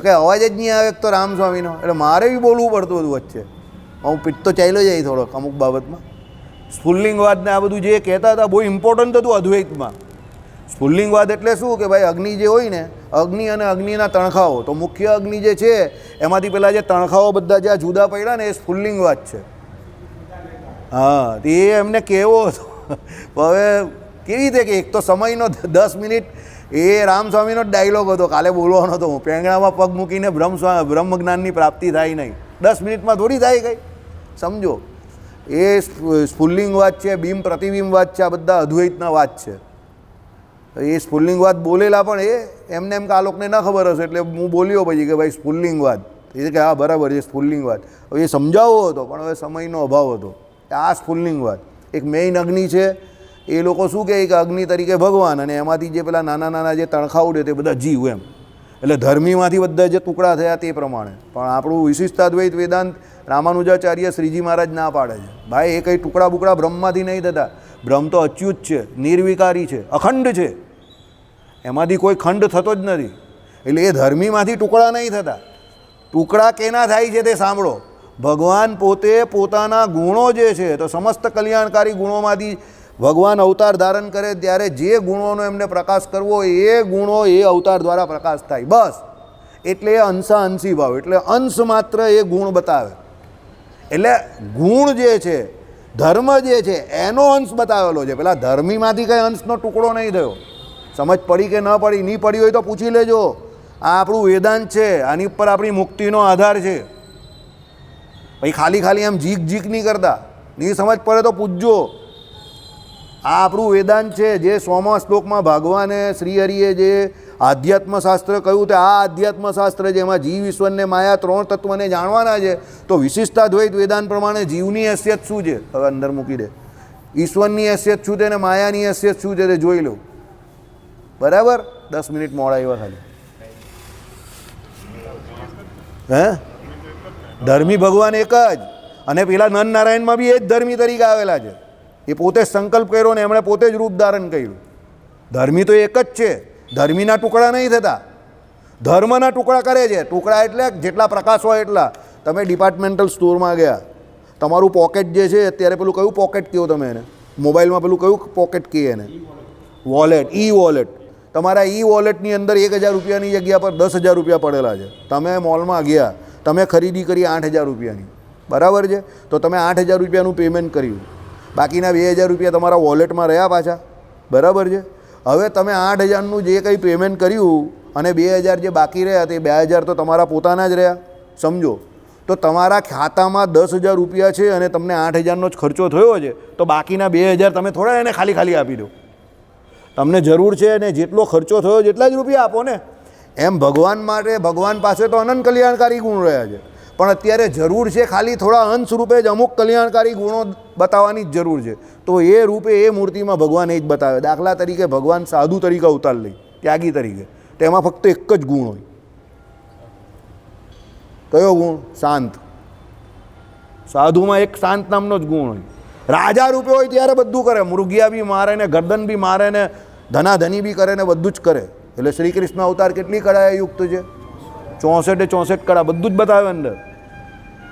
કે અવાજ જ નહીં આવે તો રામસ્વામીનો, એટલે મારે બી બોલવું પડતું હતું વચ્ચે. હું પીઠ તો ચાલ્યો જાય થોડોક અમુક બાબતમાં. સ્ફુલ્લિંગવાદ ને આ બધું જે કહેતા હતા બહુ ઇમ્પોર્ટન્ટ હતું અદ્વૈતમાં. સ્ફુલ્લિંગવાદ એટલે શું કે ભાઈ અગ્નિ જે હોય ને, અગ્નિ અને અગ્નિના તણખાઓ, તો મુખ્ય અગ્નિ જે છે એમાંથી પેલા જે તણખાઓ બધા જ્યાં જુદા પડ્યા ને એ સ્ફુલ્લિંગવાદ છે. હા, તો એ એમને કહેવો હતો. હવે કેવી રીતે કે એક તો સમયનો 10 મિનિટ એ રામસ્વામીનો જ ડાયલોગ હતો, કાલે બોલવાનો હતો હું, પેંગણામાં પગ મૂકીને બ્રહ્મ જ્ઞાનની પ્રાપ્તિ થાય નહીં, 10 મિનિટમાં થોડી થાય કંઈ, સમજો. એ સ્ફુલ્લિંગવાદ છે, બિંબ પ્રતિબિંબવાદ છે, આ બધા અદ્વૈતના વાત છે. એ સ્ફુલ્લિંગવાદ બોલેલા પણ એમને એમ કે આ લોકોને ન ખબર હશે એટલે હું બોલ્યો પછી કે ભાઈ સ્ફુલ્લિંગવાદ, એ કે હા બરાબર છે સ્ફુલ્લિંગવાદ. હવે એ સમજાવવો હતો પણ હવે સમયનો અભાવ હતો. આ સ્ફુલ્લિંગવાદ એક મેઇન અગ્નિ છે, એ લોકો શું કહે કે અગ્નિ તરીકે ભગવાન, અને એમાંથી જે પેલા નાના નાના જે તણખાઓ ઉડે તે બધા જીવ એમ, એટલે ધર્મીમાંથી બધા જે ટુકડા થયા તે પ્રમાણે. પણ આપણું વિશિષ્ટાદ્વૈત વેદાંત રામાનુજાચાર્ય શ્રીજી મહારાજ ના પાડે છે ભાઈ એ કંઈ ટુકડા બુકડા બ્રહ્મમાંથી નહીં થતા. બ્રહ્મ તો અચ્યુત છે, નિર્વિકારી છે, અખંડ છે, એમાંથી કોઈ ખંડ થતો જ નથી. એટલે એ ધર્મીમાંથી ટુકડા નહીં થતા. ટુકડા કેના થાય છે તે સાંભળો. ભગવાન પોતે પોતાના ગુણો જે છે, તો સમસ્ત કલ્યાણકારી ગુણોમાંથી ભગવાન અવતાર ધારણ કરે ત્યારે જે ગુણોનો એમને પ્રકાશ કરવો એ ગુણો એ અવતાર દ્વારા પ્રકાશ થાય, બસ. એટલે એ અંશા અંશી ભાવ, એટલે અંશ માત્ર એ ગુણ બતાવે. એટલે ગુણ જે છે, ધર્મ જે છે એનો અંશ બતાવેલો છે. પેલા ધર્મીમાંથી કંઈ અંશનો ટુકડો નહીં થયો. સમજ પડી કે ન પડી, નહીં પડી હોય તો પૂછી લેજો. આ આપણું વેદાંત છે, આની ઉપર આપણી મુક્તિનો આધાર છે. ભાઈ ખાલી ખાલી એમ જીક નહીં કરતા, નહીં સમજ પડે તો પૂછજો. આ આપણું વેદાંત છે, જે 100મા શ્લોકમાં ભગવાને શ્રીહરિએ જે આધ્યાત્મશાસ્ત્ર કહ્યું તે આ આધ્યાત્મશાસ્ત્ર છે. એમાં જીવ, ઈશ્વરને માયા 3 તત્વને જાણવાના છે. તો વિશિષ્ટાદ્વૈત વેદાંત પ્રમાણે જીવની હેસિયત શું છે હવે અંદર મૂકી દે, ઈશ્વરની હેસિયત શું છે અને માયાની હેસિયત શું છે તે જોઈ લો. બરાબર, 10 મિનિટ મોડા એવા ખાલી. હે ધર્મી ભગવાન એક જ, અને પેલા નર નારાયણમાં બી એ જ ધર્મી તરીકે આવેલા છે. એ પોતે સંકલ્પ કર્યો ને એમણે પોતે જ રૂપ ધારણ કર્યું. ધર્મી તો એક જ છે, ધર્મીના ટુકડા નહીં થતા, ધર્મના ટુકડા કરે છે. ટુકડા એટલે જેટલા પ્રકાશ હોય એટલા. તમે ડિપાર્ટમેન્ટલ સ્ટોરમાં ગયા, તમારું પોકેટ જે છે અત્યારે પેલું કયું પોકેટ કહો તમે એને, મોબાઈલમાં પેલું કયું પોકેટ કહે એને, વોલેટ, ઈ વોલેટ. તમારા ઈ વોલેટની અંદર 1000 રૂપિયાની જગ્યા પર 10,000 રૂપિયા પડેલા છે. તમે મોલમાં ગયા, તમે ખરીદી કરી 8,000 રૂપિયાની, બરાબર છે, તો તમે 8,000 રૂપિયાનું પેમેન્ટ કર્યું, બાકીના 2,000 રૂપિયા તમારા વોલેટમાં રહ્યા પાછા, બરાબર છે. હવે તમે 8,000નું જે કંઈ પેમેન્ટ કર્યું અને 2,000 જે બાકી રહ્યા તે 2,000 તો તમારા પોતાના જ રહ્યા, સમજો. તો તમારા ખાતામાં 10,000 રૂપિયા છે અને તમને 8,000નો જ ખર્ચો થયો છે, તો બાકીના 2,000 તમે થોડા એને ખાલી ખાલી આપી દો. તમને જરૂર છે અને જેટલો ખર્ચો થયો જેટલા જ રૂપિયા આપો ને. એમ ભગવાન માટે, ભગવાન પાસે તો અનંત કલ્યાણકારી ગુણ રહ્યા છે, પણ અત્યારે જરૂર છે ખાલી થોડા અંશ રૂપે જ અમુક કલ્યાણકારી ગુણો બતાવવાની જ જરૂર છે. તો એ રૂપે એ મૂર્તિમાં ભગવાન એ જ બતાવે. દાખલા તરીકે ભગવાન સાધુ તરીકે અવતાર લઈ, ત્યાગી તરીકે, તેમાં ફક્ત એક જ ગુણ હોય. કયો ગુણ? શાંત. સાધુમાં એક શાંત નામનો જ ગુણ હોય. રાજા રૂપે હોય ત્યારે બધું કરે, મૃગિયા બી મારે ને, ગરદન બી મારે ને, ધનાધની બી કરે ને, બધું જ કરે. એટલે શ્રી કૃષ્ણ અવતાર કેટલી કળાએ યુક્ત છે? 64 કળા બધું જ બતાવે અંદર.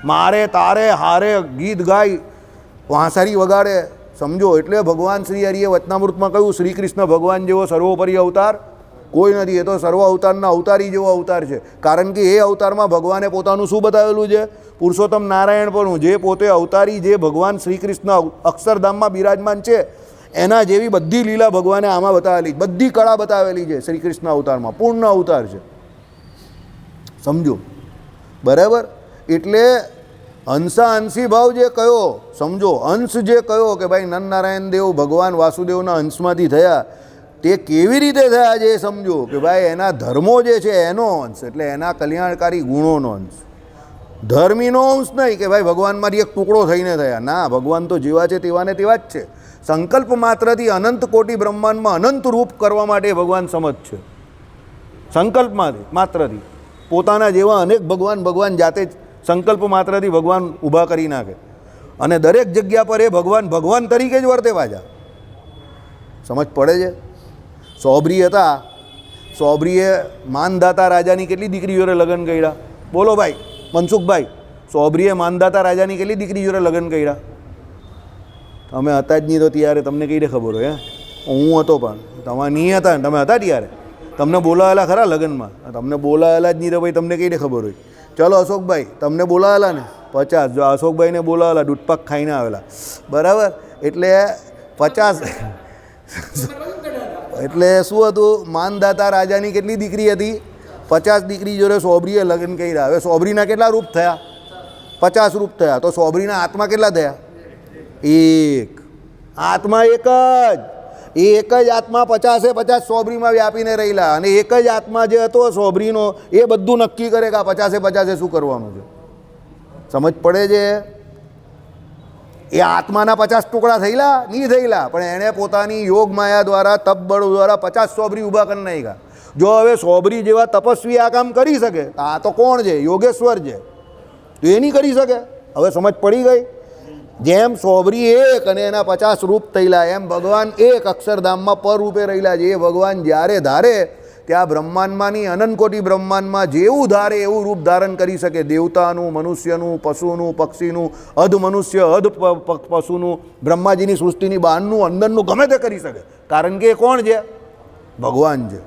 મારે, તારે, હારે, ગીત ગાય, વાંસારી વગાડે, સમજો. એટલે ભગવાન શ્રી હરિએ વચનામૃતમાં કહ્યું શ્રી કૃષ્ણ ભગવાન જેવો સર્વોપરી અવતાર કોઈ નથી. એ તો સર્વ અવતારના અવતારી જેવો અવતાર છે. કારણ કે એ અવતારમાં ભગવાને પોતાનું શું બતાવેલું છે? પુરુષોત્તમ નારાયણ પણ, જે પોતે અવતારી, જે ભગવાન શ્રી કૃષ્ણ અક્ષરધામમાં બિરાજમાન છે, એના જેવી બધી લીલા ભગવાને આમાં બતાવેલી, બધી કળા બતાવેલી છે શ્રી કૃષ્ણ અવતારમાં. પૂર્ણ અવતાર છે, સમજો. બરાબર. એટલે અંશા અંશી ભાવ જે કયો, સમજો, અંશ જે કયો કે ભાઈ નરનારાયણ દેવ ભગવાન વાસુદેવના અંશમાંથી થયા, તે કેવી રીતે થયા છે એ સમજો. કે ભાઈ એના ધર્મો જે છે એનો અંશ, એટલે એના કલ્યાણકારી ગુણોનો અંશ, ધર્મીનો અંશ નહીં કે ભાઈ ભગવાનમાંથી એક ટુકડો થઈને થયા. ના, ભગવાન તો જેવા છે તેવા ને તેવા જ છે. સંકલ્પ માત્રથી અનંત કોટી બ્રહ્માંડમાં અનંત રૂપ કરવા માટે ભગવાન સમર્થ છે. સંકલ્પમાંથી માત્રથી પોતાના જેવા અનેક ભગવાન જાતે જ સંકલ્પ માત્રથી ભગવાન ઊભા કરી નાખે, અને દરેક જગ્યા પર એ ભગવાન તરીકે જ વર્તે પાછા. સમજ પડે છે? સોબરી હતા સોબરીએ માનદાતા રાજાની કેટલી દીકરી જોડે લગ્ન કર્યા? બોલો ભાઈ મનસુખભાઈ, સોબરીએ માનદાતા રાજાની કેટલી દીકરી જોડે લગ્ન કર્યા? તમે હતા જ નહીં તો ત્યારે તમને કઈ ખબર હોય? હું હતો પણ તમે નહીં હતા ને, તમે હતા ત્યારે તમને બોલાવેલા ખરા લગ્નમાં? તમને બોલાવેલા જ નહીં તો ભાઈ તમને કઈ ખબર હોય? ચલો અશોકભાઈ, તમને બોલાવેલા ને 50, જો અશોકભાઈને બોલાવેલા દૂધપાક ખાઈને આવેલા, બરાબર? એટલે 50 એટલે શું હતું? માનદાતા રાજાની કેટલી દીકરી હતી? 50 દીકરી જોડે સોબરીએ લગ્ન કર્યા. હવે સોબરીના કેટલા રૂપ થયા? 50 રૂપ થયા. તો સોબરીના આત્મા કેટલા થયા? એક. આત્મા એક જ, એક જ આત્મા 50 સોબરીમાં વ્યાપીને રહેલા. અને એક જ આત્મા જે હતો સોબરીનો એ બધું નક્કી કરે કે આ 50 શું કરવાનું છે. સમજ પડે છે? એ આત્માના 50 ટુકડા થયેલા? નહીં થયેલા, પણ એણે પોતાની યોગ માયા દ્વારા તપ બળ દ્વારા 50 સોબરી ઊભા કરી નાખ્યા. જો હવે સોબરી જેવા તપસ્વી આ કામ કરી શકે, આ તો કોણ છે? યોગેશ્વર છે. તો એ નહીં કરી શકે? હવે સમજ પડી ગઈ? જેમ સોબરી એક અને એના 50 રૂપ થયેલા, એમ ભગવાન એક અક્ષરધામમાં પર રૂપે રહેલા છે. એ ભગવાન જ્યારે ધારે ત્યાં બ્રહ્માંડમાંની અનંતકોટી બ્રહ્માંડમાં જેવું ધારે એવું રૂપ ધારણ કરી શકે. દેવતાનું, મનુષ્યનું, પશુનું, પક્ષીનું, અધ મનુષ્ય, અધ પશુનું, બ્રહ્માજીની સૃષ્ટિની બહારનું, અંદરનું, ગમે તે કરી શકે. કારણ કે એ કોણ છે? ભગવાન છે.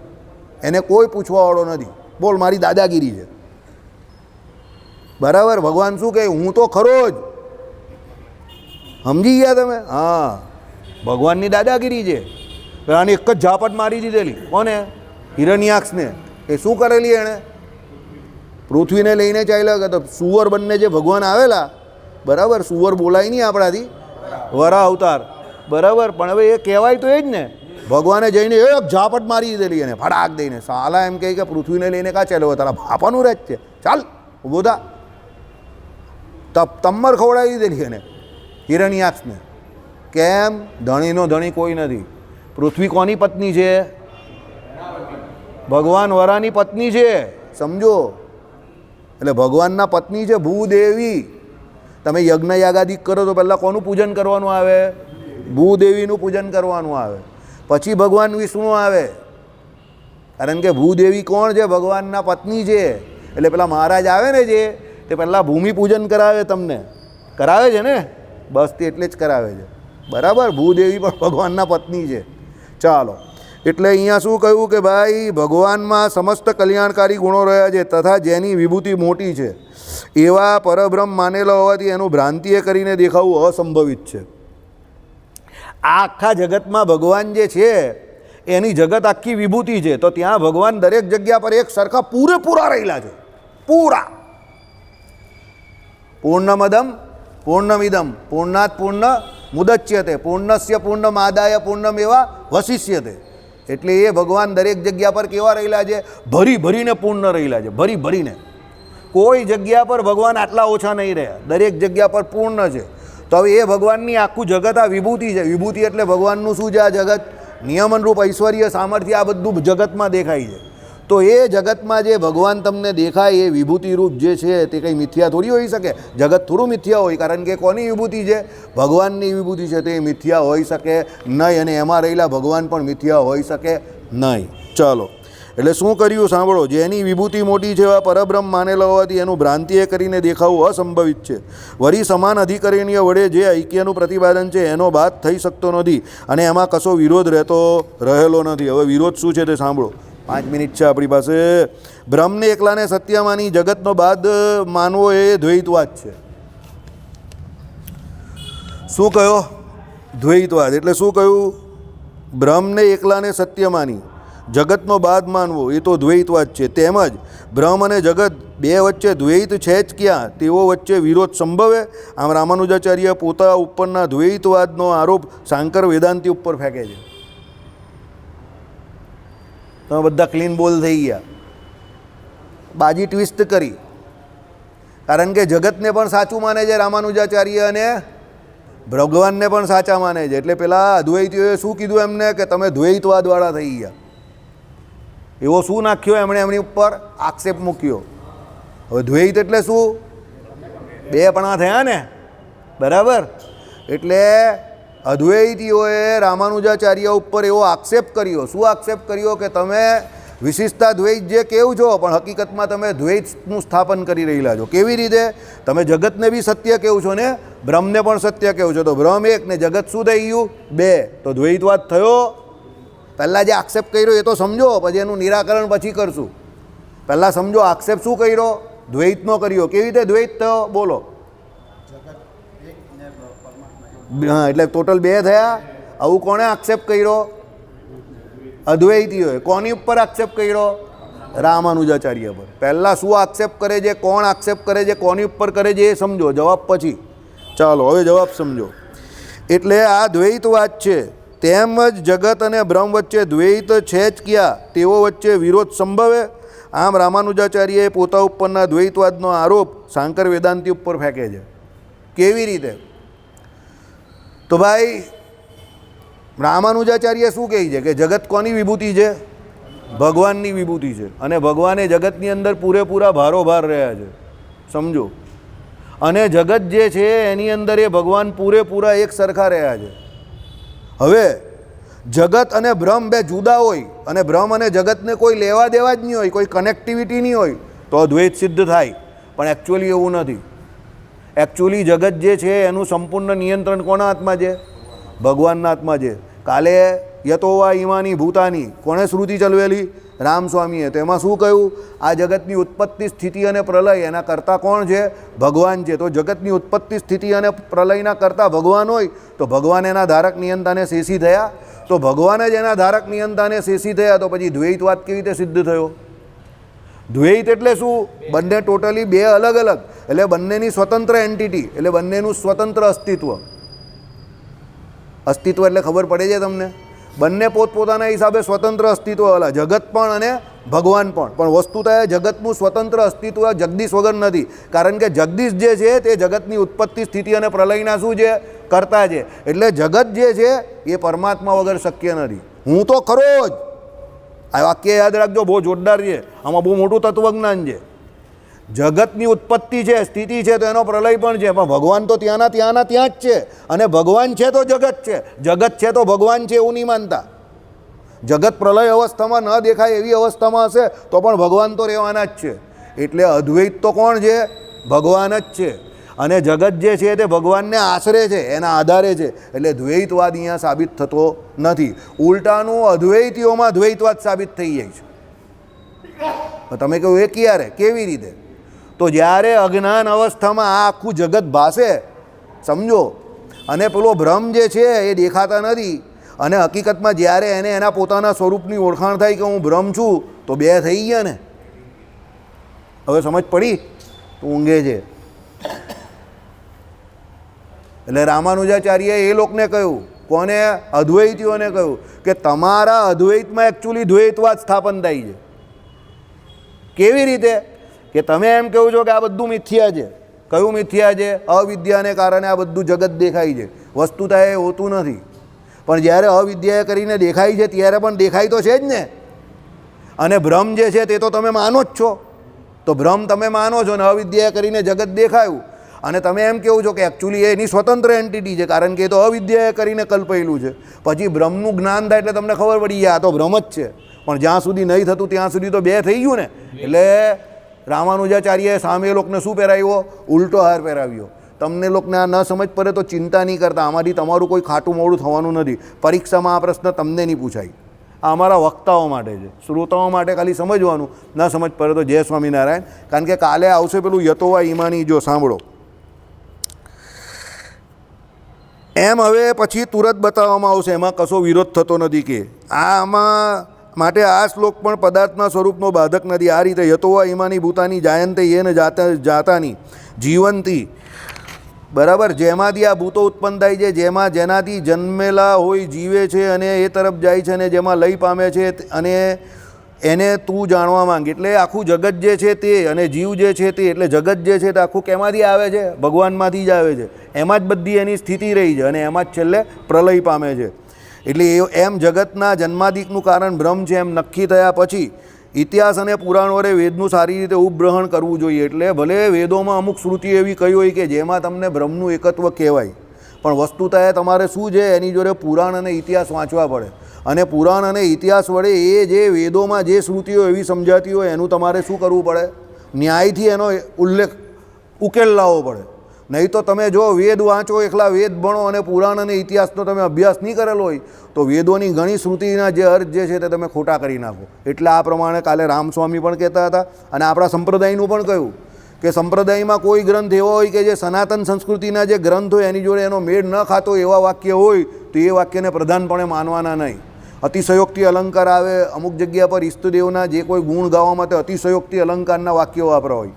એને કોઈ પૂછવાવાળો નથી. બોલ મારી દાદાગીરી છે, બરાબર? ભગવાન શું કહે? હું તો ખરો જ. સમજી ગયા તમે? હા, ભગવાનની દાદાગીરી છે. આને એક જ ઝાપટ મારી દીધેલી. કોને? હિરણ્યાક્ષને. એ શું કરેલી એણે? પૃથ્વીને લઈને ચાલ્યા ગયા. તો સુવર બંને જે ભગવાન આવેલા, બરાબર? સુવર બોલાય નહીં આપણાથી, વરા અવતાર, બરાબર? પણ હવે એ કહેવાય તો એ જ ને. ભગવાને જઈને એક ઝાપટ મારી દીધેલી એને, ફટાક દઈને. સાલા એમ કહે કે પૃથ્વીને લઈને કાં ચાલ્યો? તારા બાપાનું રહે છે, ચાલ ઊભો થા. તમ્મર ખવડાવી દીધેલી એને, હિરણ્યાક્ષને. કેમ? ધણીનો ધણી કોઈ નથી. પૃથ્વી કોની પત્ની છે? ભગવાન વરાની પત્ની છે. સમજો? એટલે ભગવાનના પત્ની છે ભૂદેવી. તમે યજ્ઞ યાગાદિક કરો તો પહેલાં કોનું પૂજન કરવાનું આવે? ભૂદેવીનું પૂજન કરવાનું આવે. પછી ભગવાન વિષ્ણુ આવે. કારણ કે ભૂદેવી કોણ છે? ભગવાનના પત્ની છે. એટલે પેલા મહારાજ આવે ને જે, તે પહેલાં ભૂમિ પૂજન કરાવે. તમને કરાવે છે ને? બસ તે એટલે જ કરાવે છે, બરાબર? ભૂદેવી પણ ભગવાનના પત્ની છે. ચાલો, એટલે અહીંયા શું કહ્યું કે ભાઈ ભગવાનમાં સમસ્ત કલ્યાણકારી ગુણો રહ્યા છે, તથા જેની વિભૂતિ મોટી છે એવા પરબ્રહ્મ માનેલા હોવાથી એનું ભ્રાંતિએ કરીને દેખાવું અસંભવિત છે. આ આખા જગતમાં ભગવાન જે છે એની જગત આખી વિભૂતિ છે. તો ત્યાં ભગવાન દરેક જગ્યા પર એક સરખા પૂરેપૂરા રહેલા છે. પૂરા. પૂર્ણમદમ પૂર્ણમિદમ પૂર્ણાત પૂર્ણ મુદચ્યતે પૂર્ણસ્ય પૂર્ણમાદાય પૂર્ણમેવા વશિષ્યતે. એટલે એ ભગવાન દરેક જગ્યા પર કેવા રહેલા છે? ભરી ભરીને પૂર્ણ રહેલા છે. ભરી ભરીને. કોઈ જગ્યા પર ભગવાન આટલા ઓછા નહીં રહ્યા. દરેક જગ્યા પર પૂર્ણ છે. તો હવે એ ભગવાનની આખું જગત આ વિભૂતિ છે. વિભૂતિ એટલે ભગવાનનું શું છે? આ જગત નિયમનરૂપ ઐશ્વર્ય સામર્થ્ય આ બધું જગતમાં દેખાય છે. તો એ જગતમાં જે ભગવાન તમને દેખાય એ વિભૂતિરૂપ જે છે તે કંઈ મિથ્યા થોડી હોઈ શકે? જગત થોડું મિથ્યા હોય. કારણ કે કોની વિભૂતિ છે? ભગવાનની વિભૂતિ છે. તે મિથ્યા હોઈ શકે નહીં, અને એમાં રહેલા ભગવાન પણ મિથ્યા હોઈ શકે નહીં. ચાલો, એટલે શું કર્યું સાંભળો. જેની વિભૂતિ મોટી છે એવા પરબ્રહ્મ માનેલા હોવાથી એનું ભ્રાંતિએ કરીને દેખાવું અસંભવિત છે. વળી સમાન અધિકરણીય વડે જે ઐક્યનું પ્રતિપાદન છે એનો બાદ થઈ શકતો નથી, અને એમાં કશો વિરોધ રહેલો નથી. હવે વિરોધ શું છે તે સાંભળો. 5 મિનિટ છે આપણી પાસે. બ્રહ્મને એકલાને સત્ય માની જગતનો બાદ માનવો એ દ્વૈતવાદ છે. શું કહ્યો? દ્વૈતવાદ. એટલે શું કહ્યું? બ્રહ્મને એકલાને સત્ય માની જગતનો બાદ માનવો એ તો દ્વૈતવાદ છે. તેમજ બ્રહ્મ અને જગત બે વચ્ચે દ્વૈત છે જ ક્યાં? તેઓ વચ્ચે વિરોધ સંભવે? આમ રામાનુજાચાર્ય પોતા ઉપરના દ્વૈતવાદનો આરોપ શાંકર વેદાંતિ ઉપર ફેંકે છે. તમે બધા ક્લીન બોલ થઈ ગયા. બાજી ટ્વિસ્ટ કરી. કારણ કે જગતને પણ સાચું માને છે રામાનુજાચાર્ય, અને ભગવાનને પણ સાચા માને છે. એટલે પેલા અદ્વૈતીઓએ શું કીધું એમને? કે તમે દ્વૈતવાદવાળા થઈ ગયા. એવો શું નાખ્યો એમણે એમની ઉપર? આક્ષેપ મૂક્યો. હવે દ્વૈત એટલે શું? બે પણા થયા ને, બરાબર? એટલે અદ્વૈતીઓએ રામાનુજાચાર્ય ઉપર એવો આક્ષેપ કર્યો. શું આક્ષેપ કર્યો? કે તમે વિશિષ્ટતા દ્વૈત જે કેવું છો, પણ હકીકતમાં તમે દ્વૈતનું સ્થાપન કરી રહેલા છો. કેવી રીતે? તમે જગતને બી સત્ય કેવું છો ને બ્રહ્મને પણ સત્ય કેવું છો. તો બ્રહ્મ એક ને જગત શું થઈ ગયું? બે. તો દ્વૈતવાદ થયો. પહેલાં જે આક્ષેપ કર્યો એ તો સમજો, પછી એનું નિરાકરણ પછી કરશું. પહેલાં સમજો આક્ષેપ શું કર્યો? દ્વૈતનો કર્યો. કેવી રીતે દ્વૈત થયો? બોલો. હા, એટલે ટોટલ બે થયા. આવું કોણે આક્ષેપ કર્યો? અદ્વૈતીઓએ. કોની ઉપર આક્ષેપ કર્યો? રામાનુજાચાર્ય પર. પહેલાં શું આક્ષેપ કરે છે, કોણ આક્ષેપ કરે છે, કોની ઉપર કરે છે એ સમજો, જવાબ પછી. ચાલો હવે જવાબ સમજો. એટલે આ દ્વૈતવાદ છે. તેમજ જગત અને બ્રહ્મ વચ્ચે દ્વૈત છે જ ક્યાં? તેઓ વચ્ચે વિરોધ સંભવે? આમ રામાનુજાચાર્યએ પોતા ઉપરના દ્વૈતવાદનો આરોપ શાંકર વેદાંતિ ઉપર ફેંકે છે. કેવી રીતે? તો ભાઈ રામાનુજાચાર્ય શું કહે છે કે જગત કોની વિભૂતિ છે? ભગવાનની વિભૂતિ છે. અને ભગવાને જગતની અંદર પૂરેપૂરા ભારોભાર રહ્યા છે. સમજો. અને જગત જે છે એની અંદર એ ભગવાન પૂરેપૂરા એક સરખા રહ્યા છે. હવે જગત અને બ્રહ્મ બે જુદા હોય અને બ્રહ્મ અને જગતને કોઈ લેવા દેવા જ નહીં હોય, કોઈ કનેક્ટિવિટી નહીં હોય તો અદ્વૈત સિદ્ધ થાય. પણ એકચ્યુઅલી એવું નથી. એકચ્યુઅલી જગત જે છે એનું સંપૂર્ણ નિયંત્રણ કોના હાથમાં છે? ભગવાનના હાથમાં છે. કાલે યતોવા ઈમાની ભૂતાની કોણે શ્રુતિ ચલવેલી? રામસ્વામીએ. તો એમાં શું કહ્યું? આ જગતની ઉત્પત્તિ, સ્થિતિ અને પ્રલય એના કરતા કોણ છે? ભગવાન છે. તો જગતની ઉત્પત્તિ, સ્થિતિ અને પ્રલયના કરતા ભગવાન હોય તો ભગવાન એના ધારક નિયંતાને શેષી થયા. તો ભગવાન જ એના ધારક નિયંતાને શેષી થયા તો પછી દ્વૈતવાદ કેવી રીતે સિદ્ધ થયો? દ્વૈત એટલે શું? બંને ટોટલી બે અલગ અલગ, એટલે બંનેની સ્વતંત્ર એન્ટિટી, એટલે બંનેનું સ્વતંત્ર અસ્તિત્વ. અસ્તિત્વ એટલે ખબર પડે છે તમને? બંને પોતપોતાના હિસાબે સ્વતંત્ર અસ્તિત્વ વાળા, જગત પણ અને ભગવાન પણ. પણ વસ્તુતા જગતનું સ્વતંત્ર અસ્તિત્વ જગદીશ વગર નથી. કારણ કે જગદીશ જે છે તે જગતની ઉત્પત્તિ, સ્થિતિ અને પ્રલયના શું છે? કરતા છે. એટલે જગત જે છે એ પરમાત્મા વગર શક્ય નથી. હું તો ખરો જ. આ વાક્ય યાદ રાખજો, બહુ જોરદાર છે. આમાં બહુ મોટું તત્વજ્ઞાન છે. જગતની ઉત્પત્તિ છે, સ્થિતિ છે તો એનો પ્રલય પણ છે, પણ ભગવાન તો ત્યાંના ત્યાં જ છે. અને ભગવાન છે તો જગત છે, જગત છે તો ભગવાન છે એવું નહીં માનતા. જગત પ્રલય અવસ્થામાં ન દેખાય એવી અવસ્થામાં હશે તો પણ ભગવાન તો રહેવાના જ છે. એટલે અદ્વૈત તો કોણ છે? ભગવાન જ છે. અને જગત જે છે તે ભગવાનને આશરે છે, એના આધારે છે. એટલે દ્વૈતવાદ અહીંયા સાબિત થતો નથી. ઉલટાનું અદ્વૈતીઓમાં દ્વૈતવાદ સાબિત થઈ જાય છે. તમે કહ્યું એ ક્યારે? કેવી રીતે? તો જ્યારે અજ્ઞાન અવસ્થામાં આ આખું જગત ભાસે, સમજો, અને પેલો ભ્રમ જે છે એ દેખાતા નથી, અને હકીકતમાં જ્યારે એને એના પોતાના સ્વરૂપની ઓળખાણ થાય કે હું ભ્રમ છું તો બે થઈ ગયા ને. હવે સમજ પડી? તો ઊંઘે છે. એટલે રામાનુજાચાર્યએ એ લોકોને કહ્યું, કોને? અદ્વૈતીઓને કહ્યું કે તમારા અદ્વૈતમાં એકચ્યુઅલી દ્વૈતવાદ સ્થાપન થાય છે. કેવી રીતે? કે તમે એમ કહો છો કે આ બધું મિથ્યા છે. કયું મિથ્યા છે? અવિદ્યાને કારણે આ બધું જગત દેખાય છે. વસ્તુતા એ હોતું નથી. પણ જ્યારે અવિદ્યાએ કરીને દેખાય છે ત્યારે પણ દેખાય તો છે જ ને. અને ભ્રમ જે છે તે તો તમે માનો જ છો. તો ભ્રમ તમે માનો છો ને અવિદ્યાએ કરીને જગત દેખાયું, અને તમે એમ કહો છો કે એકચ્યુઅલી એની સ્વતંત્ર એન્ટિટી છે કારણ કે એ તો અવિદ્યાએ કરીને કલ્પાયેલું છે. પછી ભ્રમનું જ્ઞાન થાય એટલે તમને ખબર પડી જાય આ તો ભ્રમ જ છે. પણ જ્યાં સુધી નહીં થતું ત્યાં સુધી તો બે થઈ ગયું ને. એટલે રામાનુજાચાર્યએ સામે લોકોને શું પહેરાવ્યો? ઉલટો હાર પહેરાવ્યો. તમને લોકોને આ ન સમજ પડે તો ચિંતા નહીં કરતા, આમાંથી તમારું કોઈ ખાટું મોડું થવાનું નથી. પરીક્ષામાં આ પ્રશ્ન તમને નહીં પૂછાય. આ અમારા વક્તાઓ માટે છે, શ્રોતાઓ માટે ખાલી સમજવાનું. ન સમજ પડે તો જય સ્વામિનારાયણ. કારણ કે કાલે આવશે પેલું યતોવા ઈમાની, જો સાંભળો એમ. હવે પછી તુરત બતાવવામાં આવશે, એમાં કશો વિરોધ થતો નથી કે આમાં માટે આ શ્લોક પણ પદાર્થના સ્વરૂપનો બાધક નથી. આ રીતે યતોવા ઈમાની ભૂતાની જાયંતે યેન જાતાની જીવંતી, બરાબર, જેમાંથી આ ભૂતો ઉત્પન્ન થાય છે, જેમાં જેનાથી જન્મેલા હોય જીવે છે અને એ તરફ જાય છે અને જેમાં લય પામે છે, અને એને તું જાણવા માંગ. એટલે આખું જગત જે છે તે અને જીવ જે છે તે, એટલે જગત જે છે તે આખું કેમાંથી આવે છે? ભગવાનમાંથી જ આવે છે. એમાં જ બધી એની સ્થિતિ રહી છે અને એમાં જ છેલ્લે પ્રલય પામે છે. એટલે એમ જગતના જન્માદિકનું કારણ બ્રહ્મ છે એમ નક્કી થયા પછી ઇતિહાસ અને પુરાણ વડે વેદનું સારી રીતે ઉપગ્રહણ કરવું જોઈએ. એટલે ભલે વેદોમાં અમુક શ્રુતિ એવી કહી હોય કે જેમાં તમને બ્રહ્મનું એકત્વ કહેવાય, પણ વસ્તુતા એ તમારે શું છે? એની જોડે પુરાણ અને ઇતિહાસ વાંચવા પડે. અને પુરાણ અને ઇતિહાસ વડે એ જે વેદોમાં જે શ્રુતિઓ એવી સમજાતી હોય એનું તમારે શું કરવું પડે? ન્યાયથી એનો ઉકેલ લાવવો પડે. નહીં તો તમે જો વેદ વાંચો, એકલા વેદ ભણો અને પુરાણ અને ઇતિહાસનો તમે અભ્યાસ નહીં કરેલો હોય તો વેદોની ઘણી શ્રુતિના જે અર્થ જે છે તે તમે ખોટા કરી નાખો. એટલે આ પ્રમાણે કાલે રામસ્વામી પણ કહેતા હતા અને આપણા સંપ્રદાયનું પણ કહ્યું કે સંપ્રદાયમાં કોઈ ગ્રંથ એવો હોય કે જે સનાતન સંસ્કૃતિના જે ગ્રંથ હોય એની જોડે એનો મેળ ન ખાતો એવા વાક્ય હોય તો એ વાક્યને પ્રધાનપણે માનવાના નહીં. અતિશયોક્તિ અલંકાર આવે, અમુક જગ્યા પર ઈષ્ટદેવના જે કોઈ ગુણ ગાવા માટે અતિશયોક્તિ અલંકારના વાક્યો વાપરા હોય.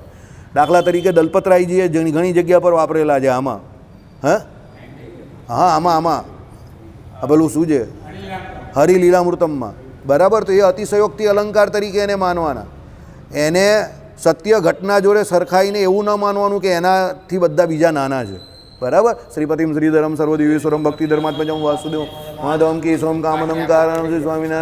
દાખલા તરીકે દલપતરાયજીએ ઘણી જગ્યા પર વાપરેલા છે. આમાં આમાં આ પેલું શું છે, હરિલીલામૃતમમાં, બરાબર? તો એ અતિશયોક્તિ અલંકાર તરીકે એને માનવાના. એને સત્ય ઘટના જોડે સરખાઈને એવું ન માનવાનું કે એનાથી બધા બીજા નાના છે, બરાબર? શ્રીપતિમ શ્રીધરમ સર્વદેવેશ્વરમ ભક્તિ ધર્માત્મજમ વાસુદેવ માધવમ કેશવમ કામદમ કારણમ શ્રી સ્વામિનારાયણ